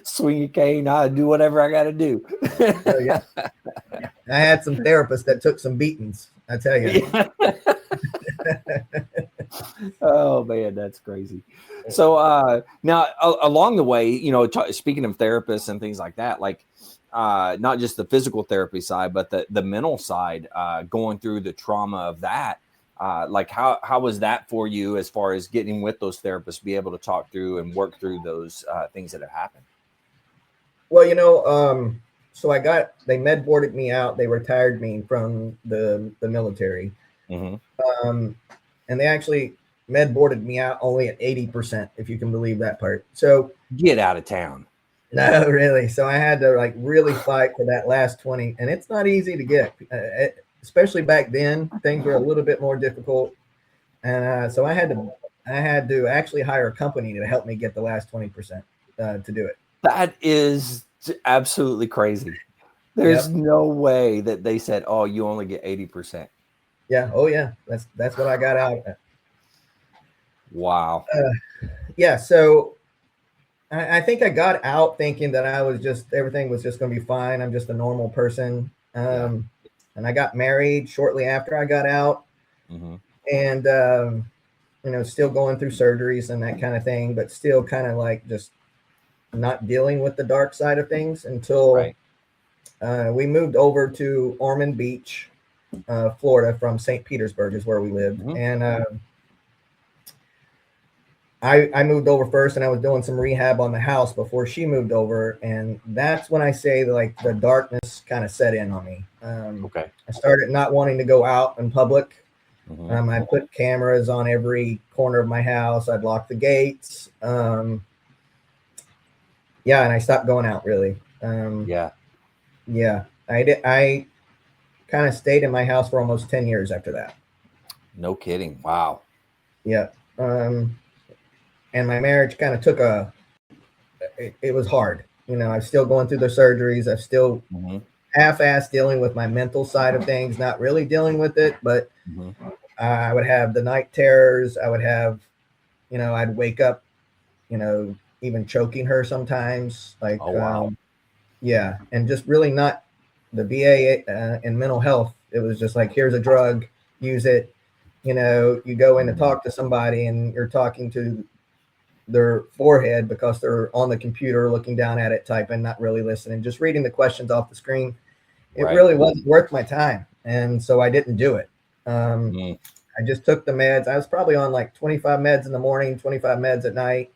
Swing a cane, I do whatever I got to do. I had some therapists that took some beatings, I tell you. Oh man, that's crazy. So now along the way, speaking of therapists and things like that, like not just the physical therapy side, but the mental side, going through the trauma of that, like how was that for you as far as getting with those therapists, be able to talk through and work through those things that have happened? Well, so they med boarded me out. They retired me from the military. And they actually med boarded me out only at 80%, if you can believe that part. So get out of town. No, really. So I had to like really fight for that last 20, and it's not easy to get, especially back then. Things were a little bit more difficult, and so I had to actually hire a company to help me get the last 20% to do it. That is absolutely crazy. There's no way that they said, "Oh, you only get 80%." Yeah. Oh, yeah. That's what I got out of it. Wow. So I think I got out thinking that everything was just going to be fine. I'm just a normal person. And I got married shortly after I got out, and still going through surgeries and that kind of thing, but still kind of like just not dealing with the dark side of things until Right. we moved over to Ormond Beach, Florida, from St. Petersburg is where we lived. Mhm. And I moved over first, and I was doing some rehab on the house before she moved over. And that's when I say like the darkness kind of set in on me. Okay. I started not wanting to go out in public. Mhm. I put cameras on every corner of my house. I'd lock the gates. Yeah, and I stopped going out really. Yeah. Yeah, I did. I kind of stayed in my house for almost 10 years after that. No kidding. Wow. Yeah. And my marriage kind of took it was hard. I'm still going through the surgeries. I'm still Mhm. half-assed dealing with my mental side of things, not really dealing with it, but Mhm. I would have the night terrors. I would have, I'd wake up, even choking her sometimes. Like, Oh, wow. yeah. And just really not the VA in mental health. It was just like, here's a drug, use it. You go in to talk to somebody and you're talking to their forehead because they're on the computer looking down at it, typing, not really listening, just reading the questions off the screen. It Right. really wasn't worth my time. And so I didn't do it. Mhm. I just took the meds. I was probably on like 25 meds in the morning, 25 meds at night.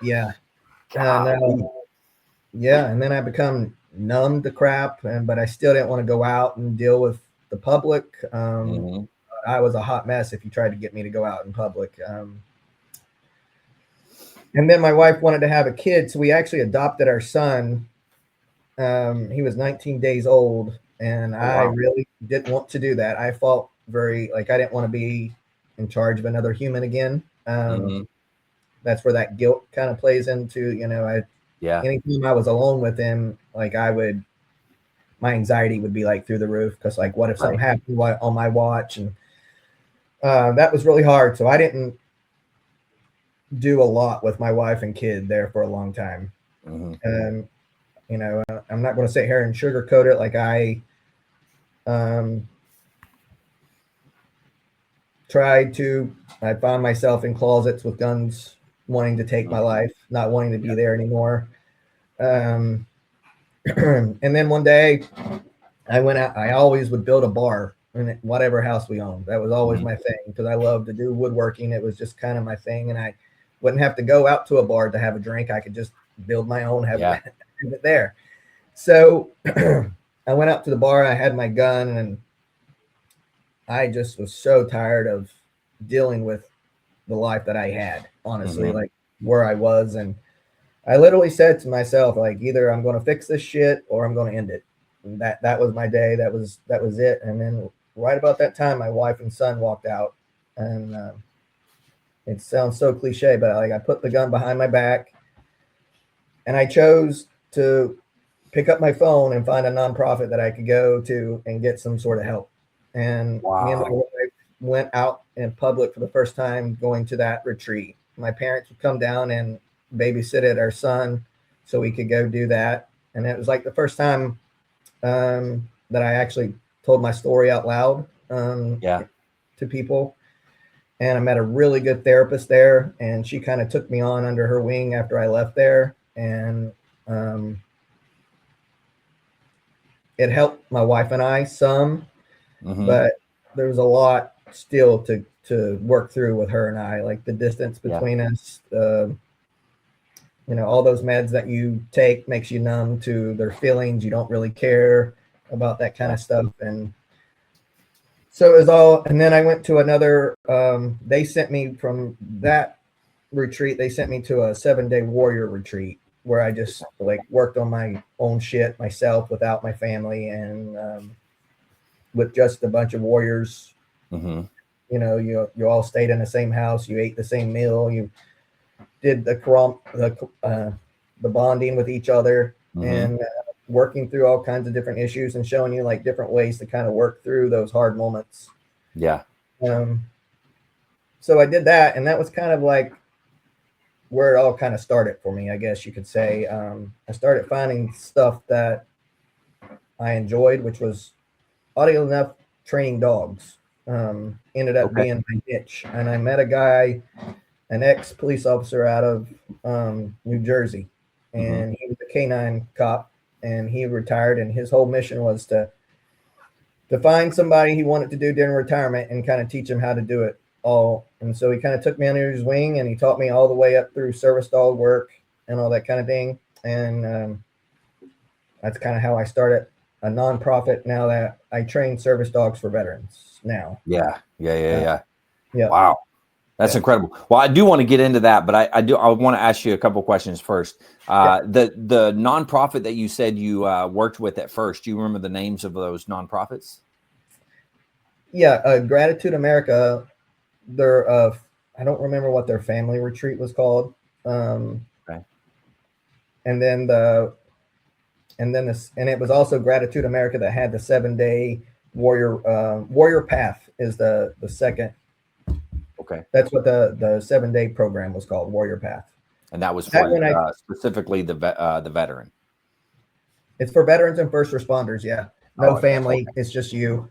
Yeah. And Golly. yeah. And then I become numb to crap, but I still didn't want to go out and deal with the public. Mhm. I was a hot mess if you tried to get me to go out in public. And then my wife wanted to have a kid, so we actually adopted our son. He was 19 days old, and Oh, I wow. really didn't want to do that. I felt very like I didn't want to be in charge of another human again. Mhm. That's where that guilt kind of plays into. Yeah. Anytime I was alone with him, like my anxiety would be like through the roof because like what if something Right. happened on my watch, and that was really hard. So I didn't do a lot with my wife and kid there for a long time. Mhm. Um, I'm not going to sit here and sugarcoat it. Like um, I found myself in closets with guns, wanting to take my Mhm. life, not wanting to Yeah. be there anymore. Um, and then one day I went out. I always would build a bar in whatever house we owned. That was always Mhm. my thing because I loved to do woodworking. It was just kind of my thing, and I wouldn't have to go out to a bar to have a drink. I could just build my own, have Yeah. it there. So I went out to the bar. I had my gun, and I just was so tired of dealing with the life that I had, honestly, Mhm. like where I was. And I literally said to myself, like, either I'm going to fix this shit or I'm going to end it. And that was my day. That was it. And then right about that time, my wife and son walked out, and it sounds so cliche, but like I put the gun behind my back, and I chose to pick up my phone and find a nonprofit that I could go to and get some sort of help. And me and my Wow. wife went out in public for the first time going to that retreat. My parents would come down and babysit at our son so we could go do that. And it was like the first time that I actually told my story out loud Yeah. to people. And I met a really good therapist there, and she kind of took me on under her wing after I left there. And um, it helped my wife and I some, Mhm. but there was a lot still to work through with her and I, like the distance Yeah. between us. All those meds that you take makes you numb to their feelings. You don't really care about that kind Yeah. of stuff. And so it was all, and then I went to another, they sent me from that retreat, they sent me to a 7-day warrior retreat where I just like worked on my own shit myself without my family, and with just a bunch of warriors. Mhm. You all stayed in the same house, you ate the same meal, you did the bonding with each other, Mhm. and working through all kinds of different issues and showing you like different ways to kind of work through those hard moments. Yeah. Um, so I did that, and that was kind of like where it all kind of started for me, I guess you could say. I started finding stuff that I enjoyed, which was oddly enough training dogs. Ended up Okay. being my niche, and I met a guy an ex-police officer out of New Jersey, and he was a canine cop, and he retired, and his whole mission was to find somebody he wanted to do during retirement and kind of teach him how to do it all. And so he kind of took me under his wing, and he taught me all the way up through service dog work and all that kind of thing. And that's kind of how I started a nonprofit now that I train service dogs for veterans now. Yeah. Yeah. Wow. That's incredible. Well, I do want to get into that, but I want to ask you a couple questions first. The nonprofit that you said you worked with at first, do you remember the names of those nonprofits? Yeah. Gratitude America. They're I don't remember what their family retreat was called. Okay. And then it was also Gratitude America that had the 7-day warrior path is the second. Okay. That's what the 7-day program was called, Warrior Path. And that was for specifically the veteran. It's for veterans and first responders. Yeah. No family. Okay. It's just you.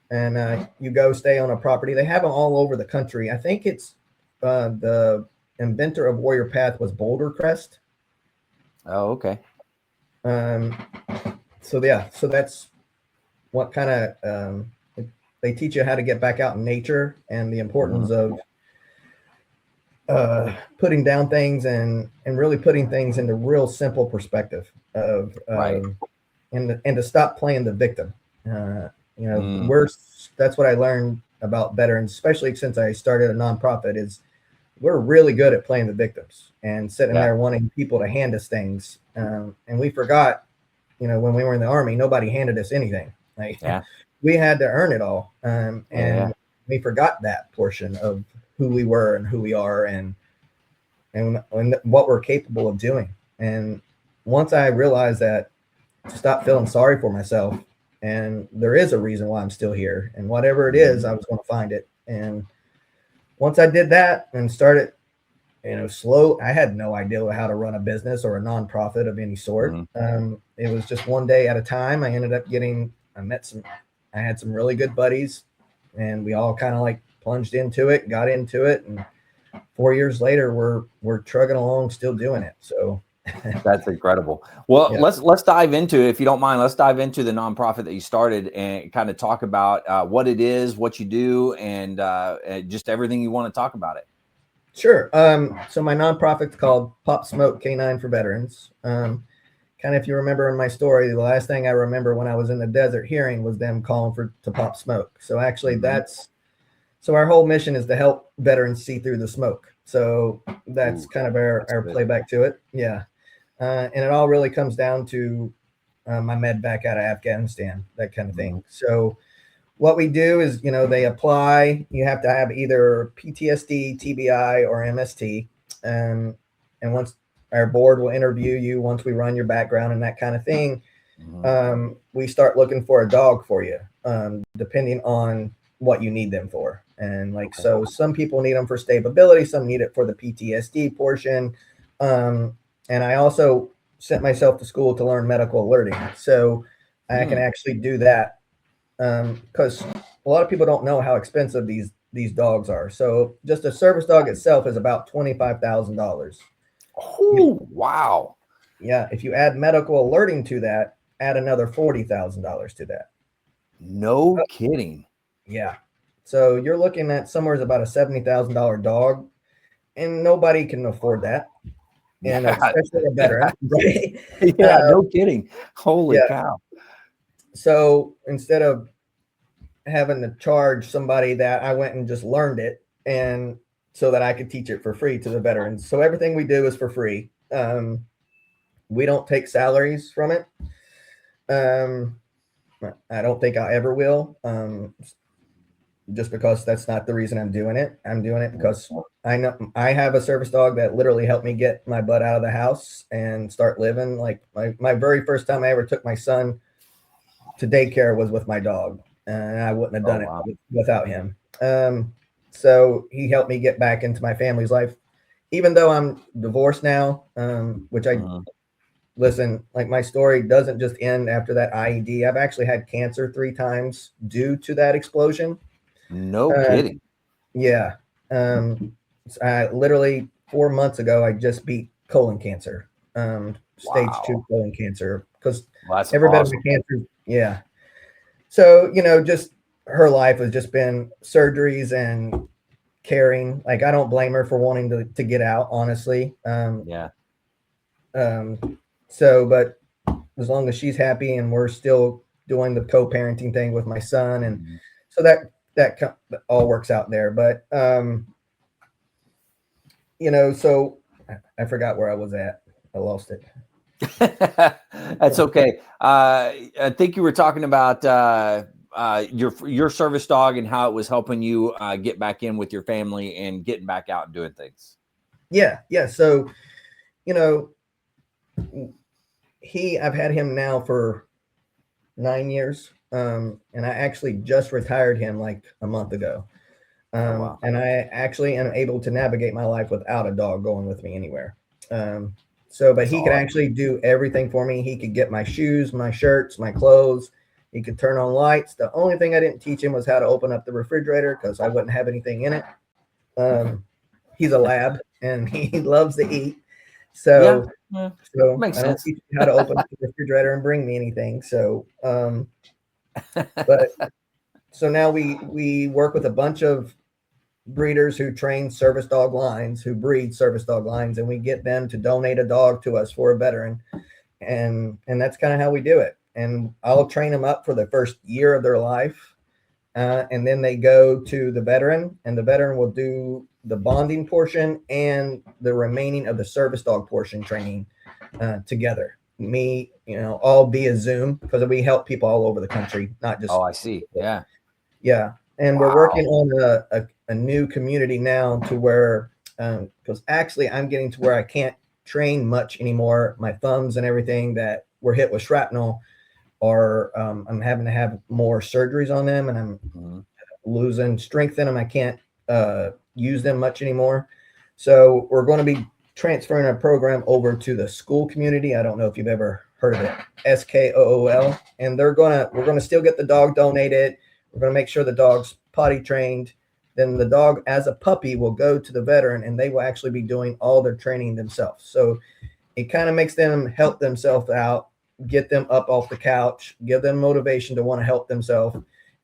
And you go stay on a property. They have them all over the country. I think it's the inventor of Warrior Path was Boulder Crest. Oh, okay. So that's what kind of they teach you how to get back out in nature and the importance of putting down things and really putting things into real simple perspective of and to stop playing the victim. That's what I learned about veterans, especially since I started a nonprofit, is we're really good at playing the victims and sitting there wanting people to hand us things. And we forgot, when we were in the Army, nobody handed us anything. We had to earn it all. And we forgot that portion of who we were and who we are and what we're capable of doing. And once I realized that, to stop feeling sorry for myself, and there is a reason why I'm still here, and whatever it is, I was going to find it. And once I did that and started, I had no idea how to run a business or a nonprofit of any sort. It was just one day at a time. I ended up I had some really good buddies, and we all kind of like plunged into it, got into it. And 4 years later, we're trugging along, still doing it. So that's incredible. Well, let's dive into, if you don't mind, let's dive into the nonprofit that you started and kind of talk about what it is, what you do, and just everything you want to talk about it. Sure. So my nonprofit's called Pop Smoke Canine for Veterans. Kind of, if you remember in my story, the last thing I remember when I was in the desert hearing was them calling to pop smoke. So actually so our whole mission is to help veterans see through the smoke. So that's kind of our playback to it. Yeah. And it all really comes down to my med back out of Afghanistan, that kind of thing. So what we do is, they apply, you have to have either PTSD, TBI, or MST. And once our board will interview you, once we run your background and that kind of thing, we start looking for a dog for you, depending on what you need them for. And so some people need them for stability, some need it for the PTSD portion. And I also sent myself to school to learn medical alerting. So I can actually do that. Because a lot of people don't know how expensive these dogs are. So just a service dog itself is about $25,000. Oh, wow. Yeah. If you add medical alerting to that, add another $40,000 to that. No kidding. Yeah. So you're looking at somewhere about a $70,000 dog, and nobody can afford that. And especially a veteran. Right? No kidding. Holy cow. So instead of having to charge somebody that, I went and just learned it, and so that I could teach it for free to the veterans. So everything we do is for free. We don't take salaries from it. I don't think I ever will. Just because that's not the reason I'm doing it. I'm doing it because I know I have a service dog that literally helped me get my butt out of the house and start living. Like my very first time I ever took my son to daycare was with my dog, and I wouldn't have done it without him. So he helped me get back into my family's life, even though I'm divorced now, which listen, like my story doesn't just end after that IED. I've actually had cancer 3 times due to that explosion. No kidding. Yeah. Literally 4 months ago, I just beat colon cancer, stage 2 Wow. colon cancer, because Well, that's every bit of awesome. my cancer. Yeah. So, just her life has just been surgeries and caring. Like, I don't blame her for wanting to get out, honestly. Yeah. But as long as she's happy and we're still doing the co-parenting thing with my son, and Mhm. so that all works out there. But so I forgot where I was at. I lost it. That's okay. I think you were talking about your service dog and how it was helping you get back in with your family and getting back out and doing things. Yeah. So, you know, I've had him now for 9 years. And I actually just retired him like a month ago. Oh, wow. And I actually am able to navigate my life without a dog going with me anywhere. But That's he could awesome. actually do everything for me. He could get my shoes, my shirts, my clothes. He could turn on lights. The only thing I didn't teach him was how to open up the refrigerator, because I wouldn't have anything in it. He's a lab and he loves to eat. Yeah. So, Makes I don't sense. teach him how to open up the refrigerator and bring me anything. But so now we work with a bunch of breeders who train service dog lines, who breed service dog lines, and we get them to donate a dog to us for a veteran. And that's kind of how we do it. And I'll train them up for the first year of their life. And then they go to the veteran, and the veteran will do the bonding portion and the remaining of the service dog portion training together. Me, all via Zoom, because we help people all over the country, not just. Oh, I see. Yeah. Yeah. And we're Wow. working on a new community now, to where, because actually I'm getting to where I can't train much anymore. My thumbs and everything that were hit with shrapnel are, I'm having to have more surgeries on them, and I'm Mhm. losing strength in them. I can't use them much anymore. So we're going to be transferring a program over to the school community. I don't know if you've ever heard of it, SKOOL. And we're going to still get the dog donated. We're going to make sure the dog's potty trained. Then the dog, as a puppy, will go to the veteran, and they will actually be doing all their training themselves. So it kind of makes them help themselves out, get them up off the couch, give them motivation to want to help themselves.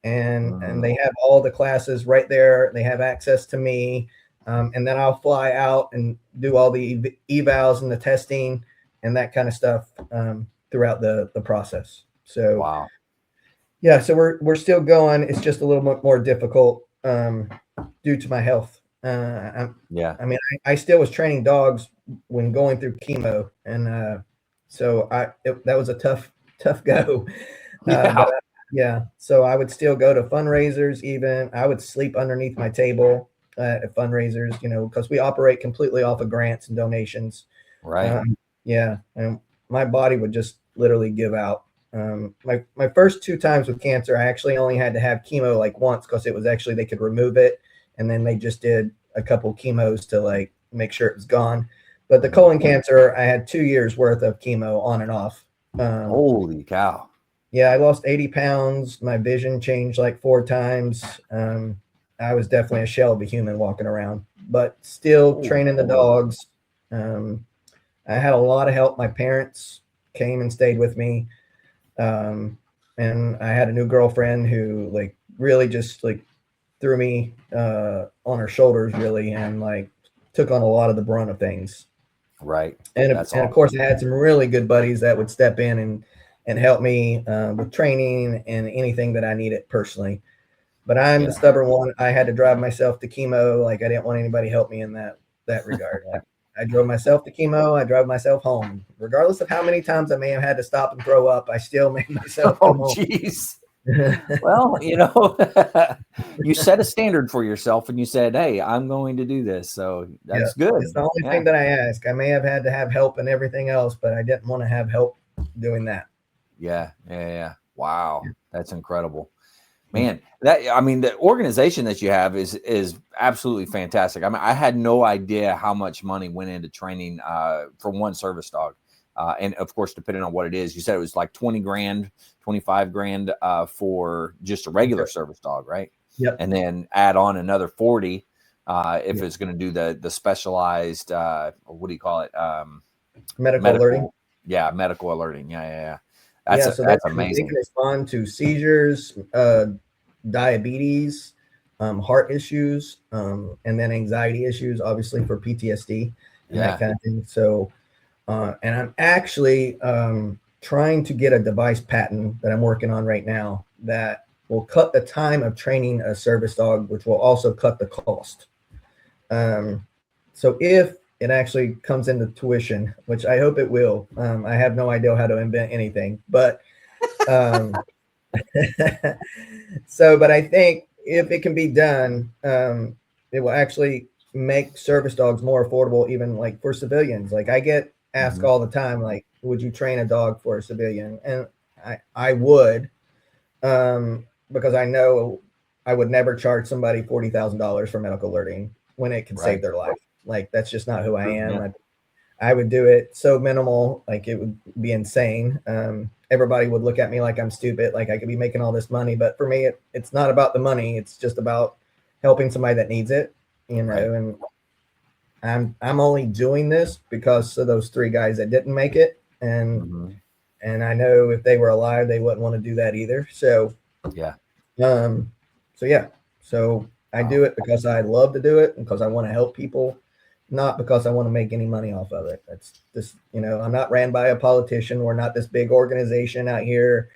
And they have all the classes right there. They have access to me. And then I'll fly out and do all the evals and the testing and that kind of stuff throughout the process. So, Wow. yeah, so we're still going. It's just a little bit more difficult due to my health. Yeah. I mean, I still was training dogs when going through chemo, and so that was a tough go. Yeah. But yeah, so I would still go to fundraisers. Even I would sleep underneath my table at fundraisers, because we operate completely off of grants and donations. Right. Yeah, and my body would just literally give out. My first 2 times with cancer, I actually only had to have chemo like once, because it was actually, they could remove it, and then they just did a couple chemos to like make sure it was gone. But the colon cancer, I had 2 years worth of chemo on and off. Holy cow. Yeah, I lost 80 pounds. My vision changed like 4 times. I was definitely a shell of a human walking around, but still training the dogs. I had a lot of help. My parents came and stayed with me. And I had a new girlfriend who like really just like threw me on her shoulders, really, and like took on a lot of the brunt of things. Right. And That's of awesome. course, I had some really good buddies that would step in and help me with training and anything that I needed personally. But I'm the stubborn one. I had to drive myself to chemo. Like, I didn't want anybody to help me in that regard. Like, I drove myself to chemo. I drove myself home. Regardless of how many times I may have had to stop and throw up, I still made myself come home. Jeez. Well, you set a standard for yourself and you said, hey, I'm going to do this. So that's good. It's the only thing that I ask. I may have had to have help and everything else, but I didn't want to have help doing that. Yeah. Wow. That's incredible. Man, the organization that you have is absolutely fantastic. I mean, I had no idea how much money went into training for one service dog. And of course, depending on what it is, you said it was like 20 grand, 25 grand for just a regular service dog, right? Yep. And then add on another 40 if it's going to do the specialized, what do you call it? Medical alerting. Yeah, medical alerting. Yeah. So That's they amazing. can respond to seizures, diabetes, heart issues, and then anxiety issues, obviously for PTSD and that kind of thing. So, and I'm actually trying to get a device patent that I'm working on right now that will cut the time of training a service dog, which will also cut the cost. So if it actually comes into tuition, which I hope it will, I have no idea how to invent anything, but but I think if it can be done, it will actually make service dogs more affordable, even like for civilians. Like I get asked all the time, like, would you train a dog for a civilian? And I would, because I know I would never charge somebody $40,000 for medical alerting when it can save their life. Like that's just not who I am. I would do it so minimal, like it would be insane. Everybody would look at me like I'm stupid, like I could be making all this money. But for me, it's not about the money. It's just about helping somebody that needs it, you know. And I'm only doing this because of those 3 guys that didn't make it. And I know if they were alive, they wouldn't want to do that either. So so I do it because I love to do it and because I want to help people, not because I want to make any money off of it. That's just, I'm not ran by a politician. We're not this big organization out here,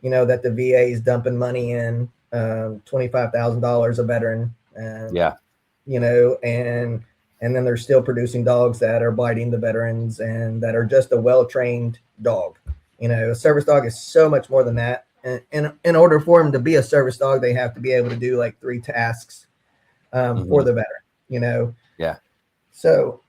that the VA is dumping money in, $25,000 a veteran. And then they're still producing dogs that are biting the veterans and that are just a well-trained dog. A service dog is so much more than that. And in order for them to be a service dog, they have to be able to do like 3 tasks for the veteran, So,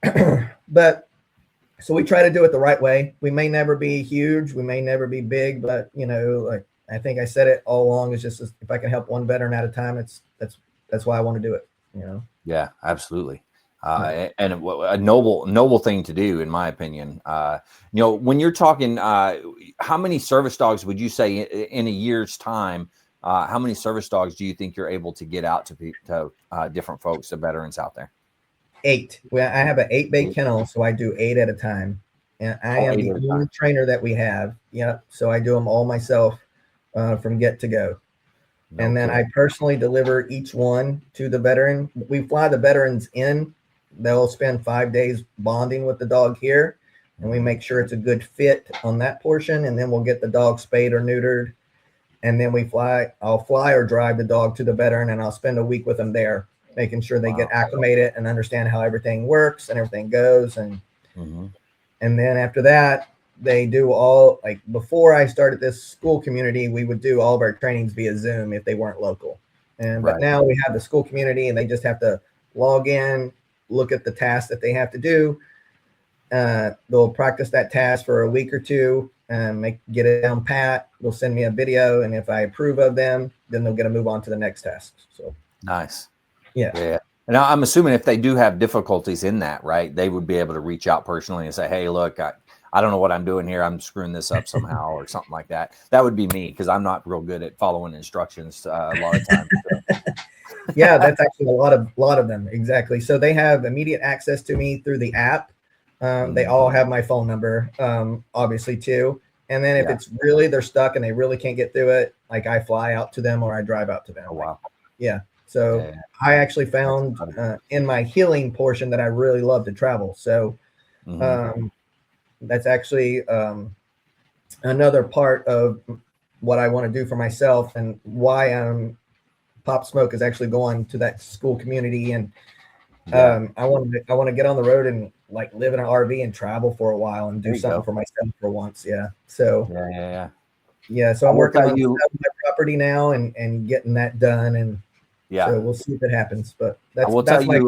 so we try to do it the right way. We may never be huge. We may never be big, but like I think I said it all along, it's just if I can help one veteran at a time, that's why I want to do it, Yeah, absolutely. And a noble thing to do, in my opinion. When you're talking, how many service dogs would you say in a year's time? How many service dogs do you think you're able to get out to different folks, to veterans out there? 8. Well, I have an 8-bay kennel, so I do 8 at a time, and I am the only trainer that we have. Yeah, so I do them all myself from get to go. And then I personally deliver each one to the veteran. We fly the veterans in. They'll spend 5 days bonding with the dog here, and we make sure it's a good fit on that portion. And then we'll get the dog spayed or neutered. And then I'll fly or drive the dog to the veteran, and I'll spend a week with them there, making sure they get acclimated and understand how everything works and everything goes. And then after that, they do all, like before I started this school community, we would do all of our trainings via Zoom if they weren't local. But now we have the school community and they just have to log in, look at the tasks that they have to do. They'll practice that task for a week or 2 and get it down pat. They'll send me a video, and if I approve of them, then they'll get to move on to the next task. So nice. Yeah. And I'm assuming if they do have difficulties in that, right, they would be able to reach out personally and say, hey, look, I don't know what I'm doing here. I'm screwing this up somehow or something like that. That would be me, because I'm not real good at following instructions a lot of times. So. Yeah, that's actually a lot of them. Exactly. So they have immediate access to me through the app. They all have my phone number, obviously, too. And then if it's really, they're stuck and they really can't get through it, like I fly out to them or I drive out to them. Oh, wow. Yeah. So I actually found in my healing portion that I really love to travel. So that's actually another part of what I want to do for myself, and why Pop Smoke is actually going to that school community. And I want to get on the road and like live in an RV and travel for a while and do something for myself for once. Yeah. So so I'm working on my property now and getting that done. And so we'll see if it happens. But I will tell you,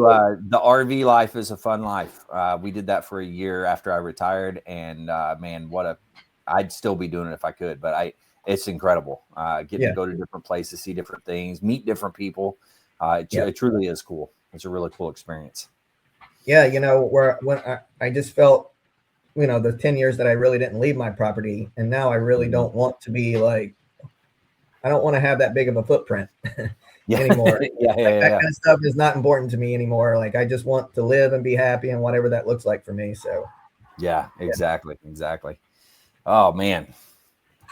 the RV life is a fun life. We did that for a year after I retired, and man, I'd still be doing it if I could. But it's incredible. Getting to go to different places, see different things, meet different people. It truly is cool. It's a really cool experience. Yeah, when I just felt, the 10 years that I really didn't leave my property, and now I really don't want to be like, I don't want to have that big of a footprint. anymore. Yeah, That kind of stuff is not important to me anymore. Like I just want to live and be happy and whatever that looks like for me. So yeah, exactly. Oh man.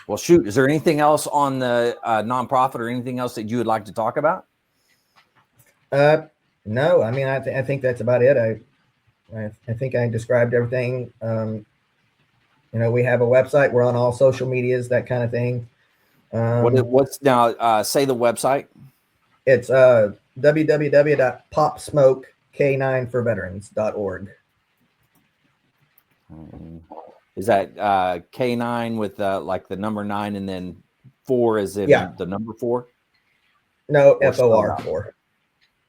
Well, shoot, is there anything else on the nonprofit or anything else that you would like to talk about? No, I mean, I think that's about it. I think I described everything. We have a website. We're on all social medias, that kind of thing. What's now? Say the website. It's www.popsmoke9forveterans.org. Is that K9 with like the number 9 and then 4 is in the number 4? No, FOR 4.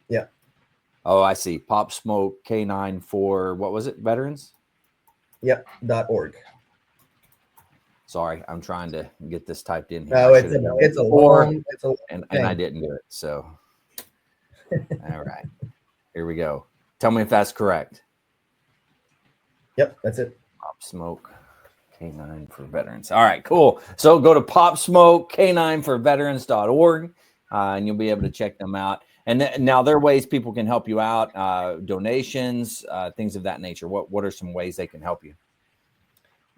Yeah. Oh, I see. Pop Smoke K9 for what was it? Veterans? Yep. .org. Sorry, I'm trying to get this typed in here. No, it's a long and I didn't do it. So, all right, here we go. Tell me if that's correct. Yep, that's it. Pop Smoke K9 for veterans. All right, cool. So go to popsmoke9forveterans.org and you'll be able to check them out. And now there are ways people can help you out, donations, things of that nature. What are some ways they can help you?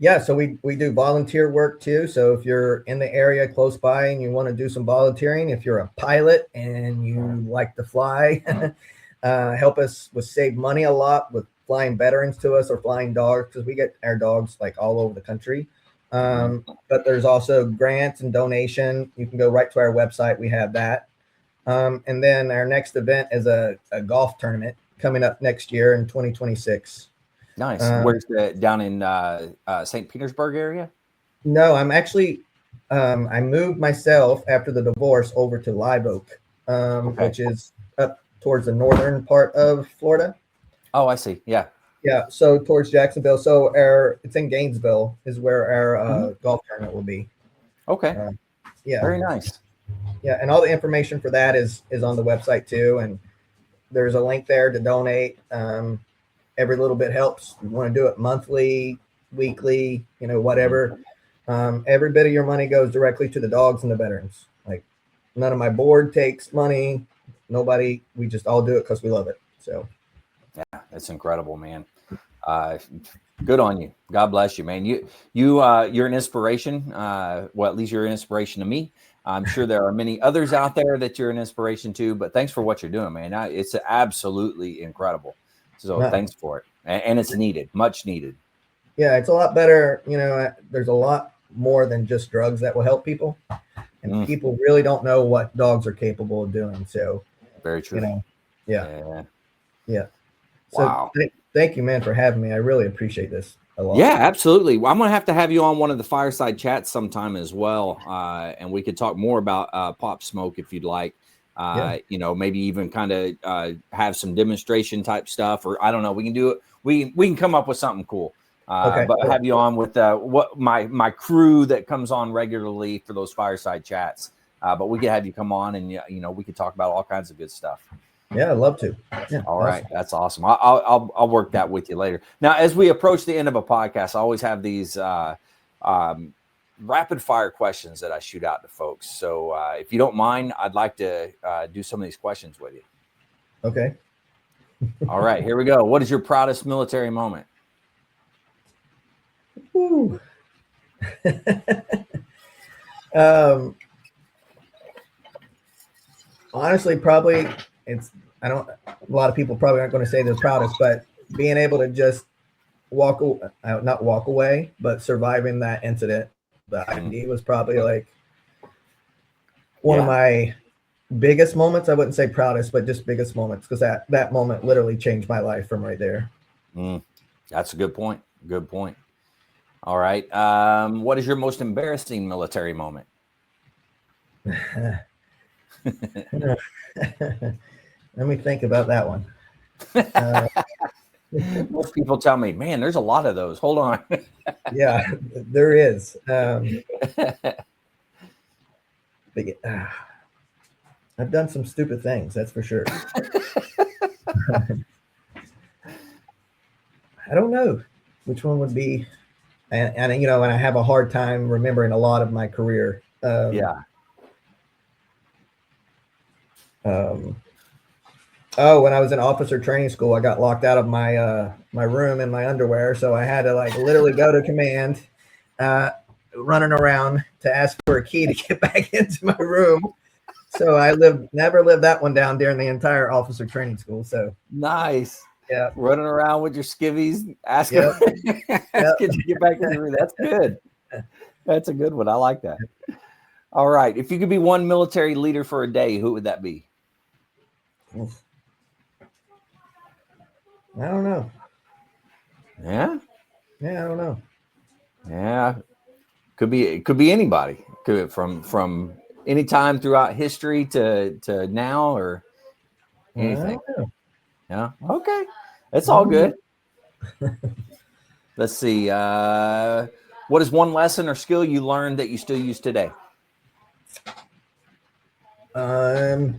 Yeah, so we do volunteer work too. So if you're in the area close by and you want to do some volunteering, if you're a pilot and you like to fly, help us with save money a lot with flying veterans to us or flying dogs, because we get our dogs like all over the country. But there's also grants and donation. You can go right to our website. We have that. And then our next event is a golf tournament coming up next year in 2026. Nice. Where's down in St. Petersburg area? No, I'm actually, I moved myself after the divorce over to Live Oak, which is up towards the northern part of Florida. Oh, I see. Yeah. Yeah. So towards Jacksonville. So it's in Gainesville is where our golf tournament will be. Okay. Yeah. Very nice. Yeah. And all the information for that is on the website too. And there's a link there to donate. Every little bit helps. You want to do it monthly, weekly, whatever. Every bit of your money goes directly to the dogs and the veterans. Like none of my board takes money. Nobody. We just all do it because we love it. So. Yeah, that's incredible, man. Good on you. God bless you, man. You're an inspiration. Well, at least you're an inspiration to me. I'm sure there are many others out there that you're an inspiration to, but thanks for what you're doing, man. It's absolutely incredible. So thanks for it. And it's needed, much needed. Yeah, it's a lot better. There's a lot more than just drugs that will help people. And people really don't know what dogs are capable of doing. So very true. Yeah. So wow. Thank you, man, for having me. I really appreciate this a lot. Yeah, absolutely. Well, I'm going to have you on one of the fireside chats sometime as well. And we could talk more about Pop Smoke if you'd like. Maybe even kind of have some demonstration type stuff, or I don't know. We can do it. We can come up with something cool. But have you on with what my crew that comes on regularly for those fireside chats. But we could have you come on and we could talk about all kinds of good stuff. Yeah, I'd love to. Yeah, all right, that's awesome. I'll work that with you later. Now, as we approach the end of a podcast, I always have these rapid fire questions that I shoot out to folks. So if you don't mind, I'd like to do some of these questions with you. Okay. All right, here we go. What is your proudest military moment? Ooh. Honestly, probably a lot of people probably aren't going to say they're proudest, but being able to just not walk away, but surviving that incident, the ID was probably like one of my biggest moments. I wouldn't say proudest, but just biggest moments, because that moment literally changed my life from right there. That's a good point. Good point. All right. What is your most embarrassing military moment? Let me think about that one. Most people tell me, man, there's a lot of those. Hold on. Yeah, there is. I've done some stupid things, that's for sure. I don't know which one would be, and I have a hard time remembering a lot of my career. Um, oh, when I was in officer training school, I got locked out of my room in my underwear, so I had to like literally go to command, uh, running around to ask for a key to get back into my room. So I never lived that one down during the entire officer training school. So Nice. yeah, Running around with your skivvies, asking, yep, yep. asking to get back in your room. That's good. That's a good one. I like that. All right. If you could be one military leader for a day, who would that be? I don't know. Yeah. Yeah, I don't know. Yeah. It could be anybody. Could from any time throughout history to now or I anything. don't know. Yeah. Okay. That's all good. Let's see. What is one lesson or skill you learned that you still use today? I'd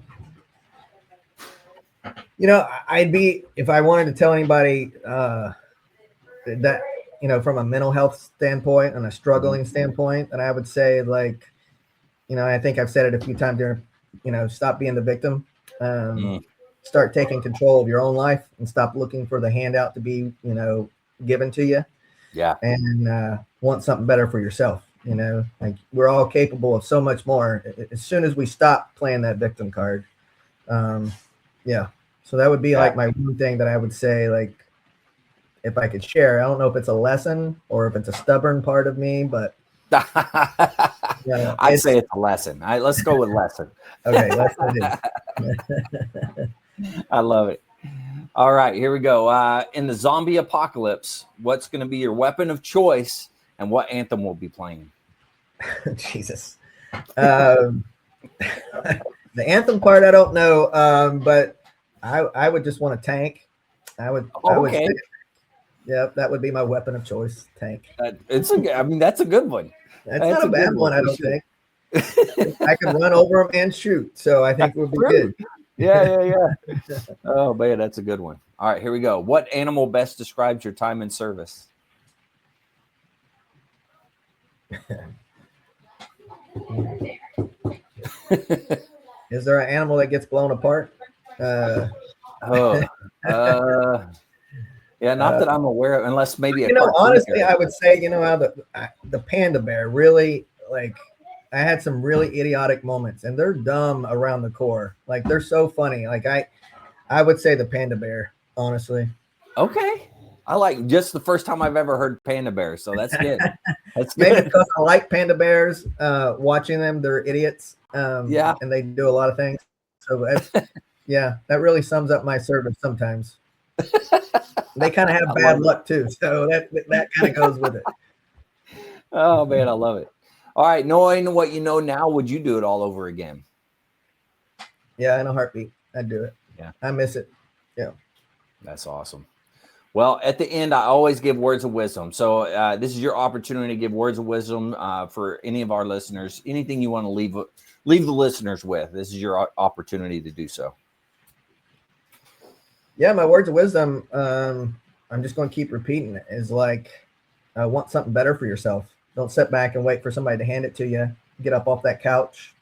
be, if I wanted to tell anybody that, from a mental health standpoint and a struggling standpoint, and I would say, like, I think I've said it a few times there, stop being the victim. Start taking control of your own life and stop looking for the handout to be, given to you. Yeah. And want something better for yourself. Like, we're all capable of so much more as soon as we stop playing that victim card. Yeah. So that would be like my one thing that I would say, like, if I could share. I don't know if it's a lesson or if it's a stubborn part of me, but I'd say it's a lesson. Let's go with lesson. Okay, lesson it is. I love it. All right, here we go. In the zombie apocalypse, what's going to be your weapon of choice and what anthem will be playing? Jesus. The anthem part, I don't know, but I would just want a tank. I would say, yep, that would be my weapon of choice, tank. That's a good one. That's not a bad one, I don't think. I can run over them and shoot, so I think it would be good. Yeah. Oh, man, that's a good one. All right, here we go. What animal best describes your time in service? Is there an animal that gets blown apart? Yeah, not that I'm aware of, unless maybe honestly, I would say, how the panda bear really, like, I had some really idiotic moments, and they're dumb around the core. Like, they're so funny. Like, I would say the panda bear, honestly. Okay. I like just the first time I've ever heard panda bear, so that's good. That's good. Maybe because I like panda bears, watching them, they're idiots. And they do a lot of things. So that's, that really sums up my service sometimes. They kind of have bad luck too, so that kind of goes with it. Oh, man, I love it. All right, knowing what you know now, would you do it all over again? Yeah, in a heartbeat, I'd do it. Yeah, I miss it. Yeah, that's awesome. Well, at the end, I always give words of wisdom. So this is your opportunity to give words of wisdom for any of our listeners. Anything you want to leave the listeners with, this is your opportunity to do so. Yeah, my words of wisdom, I'm just going to keep repeating it, is like, want something better for yourself. Don't sit back and wait for somebody to hand it to you. Get up off that couch.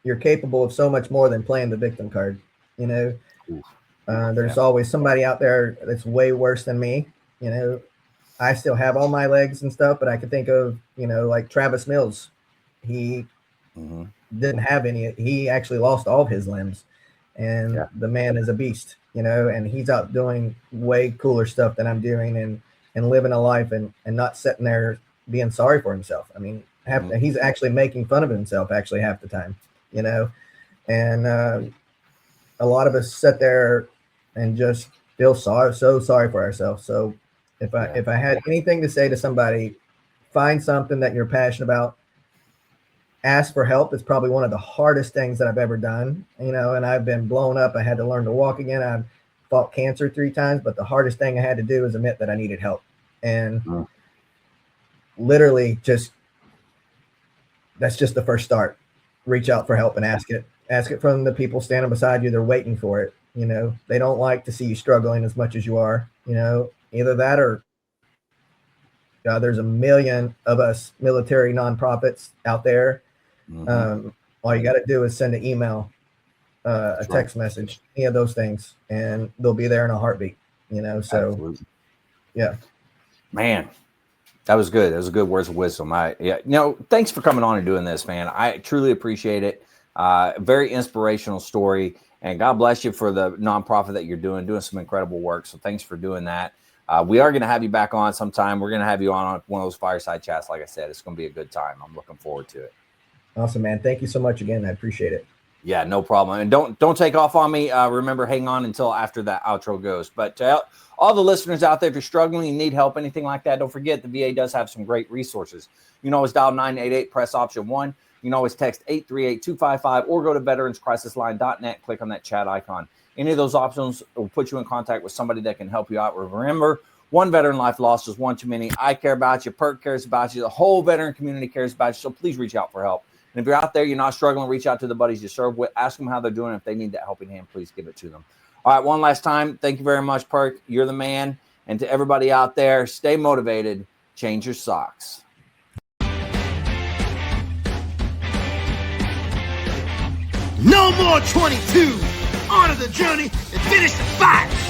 You're capable of so much more than playing the victim card. There's always somebody out there that's way worse than me. I still have all my legs and stuff, but I can think of, like Travis Mills. He didn't have any. He actually lost all of his limbs. And the man is a beast, and he's out doing way cooler stuff than I'm doing and living a life and not sitting there being sorry for himself. I mean, he's actually making fun of himself actually half the time, and a lot of us sit there and just feel so sorry for ourselves. So if I had anything to say to somebody, find something that you're passionate about. Ask for help. It's probably one of the hardest things that I've ever done, and I've been blown up. I had to learn to walk again. I've fought cancer 3 times, but the hardest thing I had to do is admit that I needed help. And literally that's just the first start. Reach out for help and ask it from the people standing beside you. They're waiting for it. They don't like to see you struggling as much as you are, either that or there's a million of us military nonprofits out there. All you got to do is send an email, a text message, any of those things, and they'll be there in a heartbeat. So Absolutely. yeah. Man, that was good. That was good words of wisdom. Thanks for coming on and doing this, man. I truly appreciate it. Very inspirational story, and God bless you for the nonprofit that you're doing some incredible work. So thanks for doing that. We are going to have you back on sometime. We're going to have you on one of those fireside chats. Like I said, it's going to be a good time. I'm looking forward to it. Awesome, man. Thank you so much again. I appreciate it. Yeah, no problem. And don't take off on me. Remember, hang on until after that outro goes. But all the listeners out there, if you're struggling, you need help, anything like that, don't forget the VA does have some great resources. You can always dial 988, press option 1. You can always text 838-255 or go to veteranscrisisline.net, click on that chat icon. Any of those options will put you in contact with somebody that can help you out. Remember, one veteran life lost is one too many. I care about you. Perk cares about you. The whole veteran community cares about you. So please reach out for help. And if you're out there, you're not struggling, reach out to the buddies you serve with. Ask them how they're doing. If they need that helping hand, please give it to them. All right, one last time. Thank you very much, Perk. You're the man. And to everybody out there, stay motivated. Change your socks. No more 22. On to the journey and finish the fight.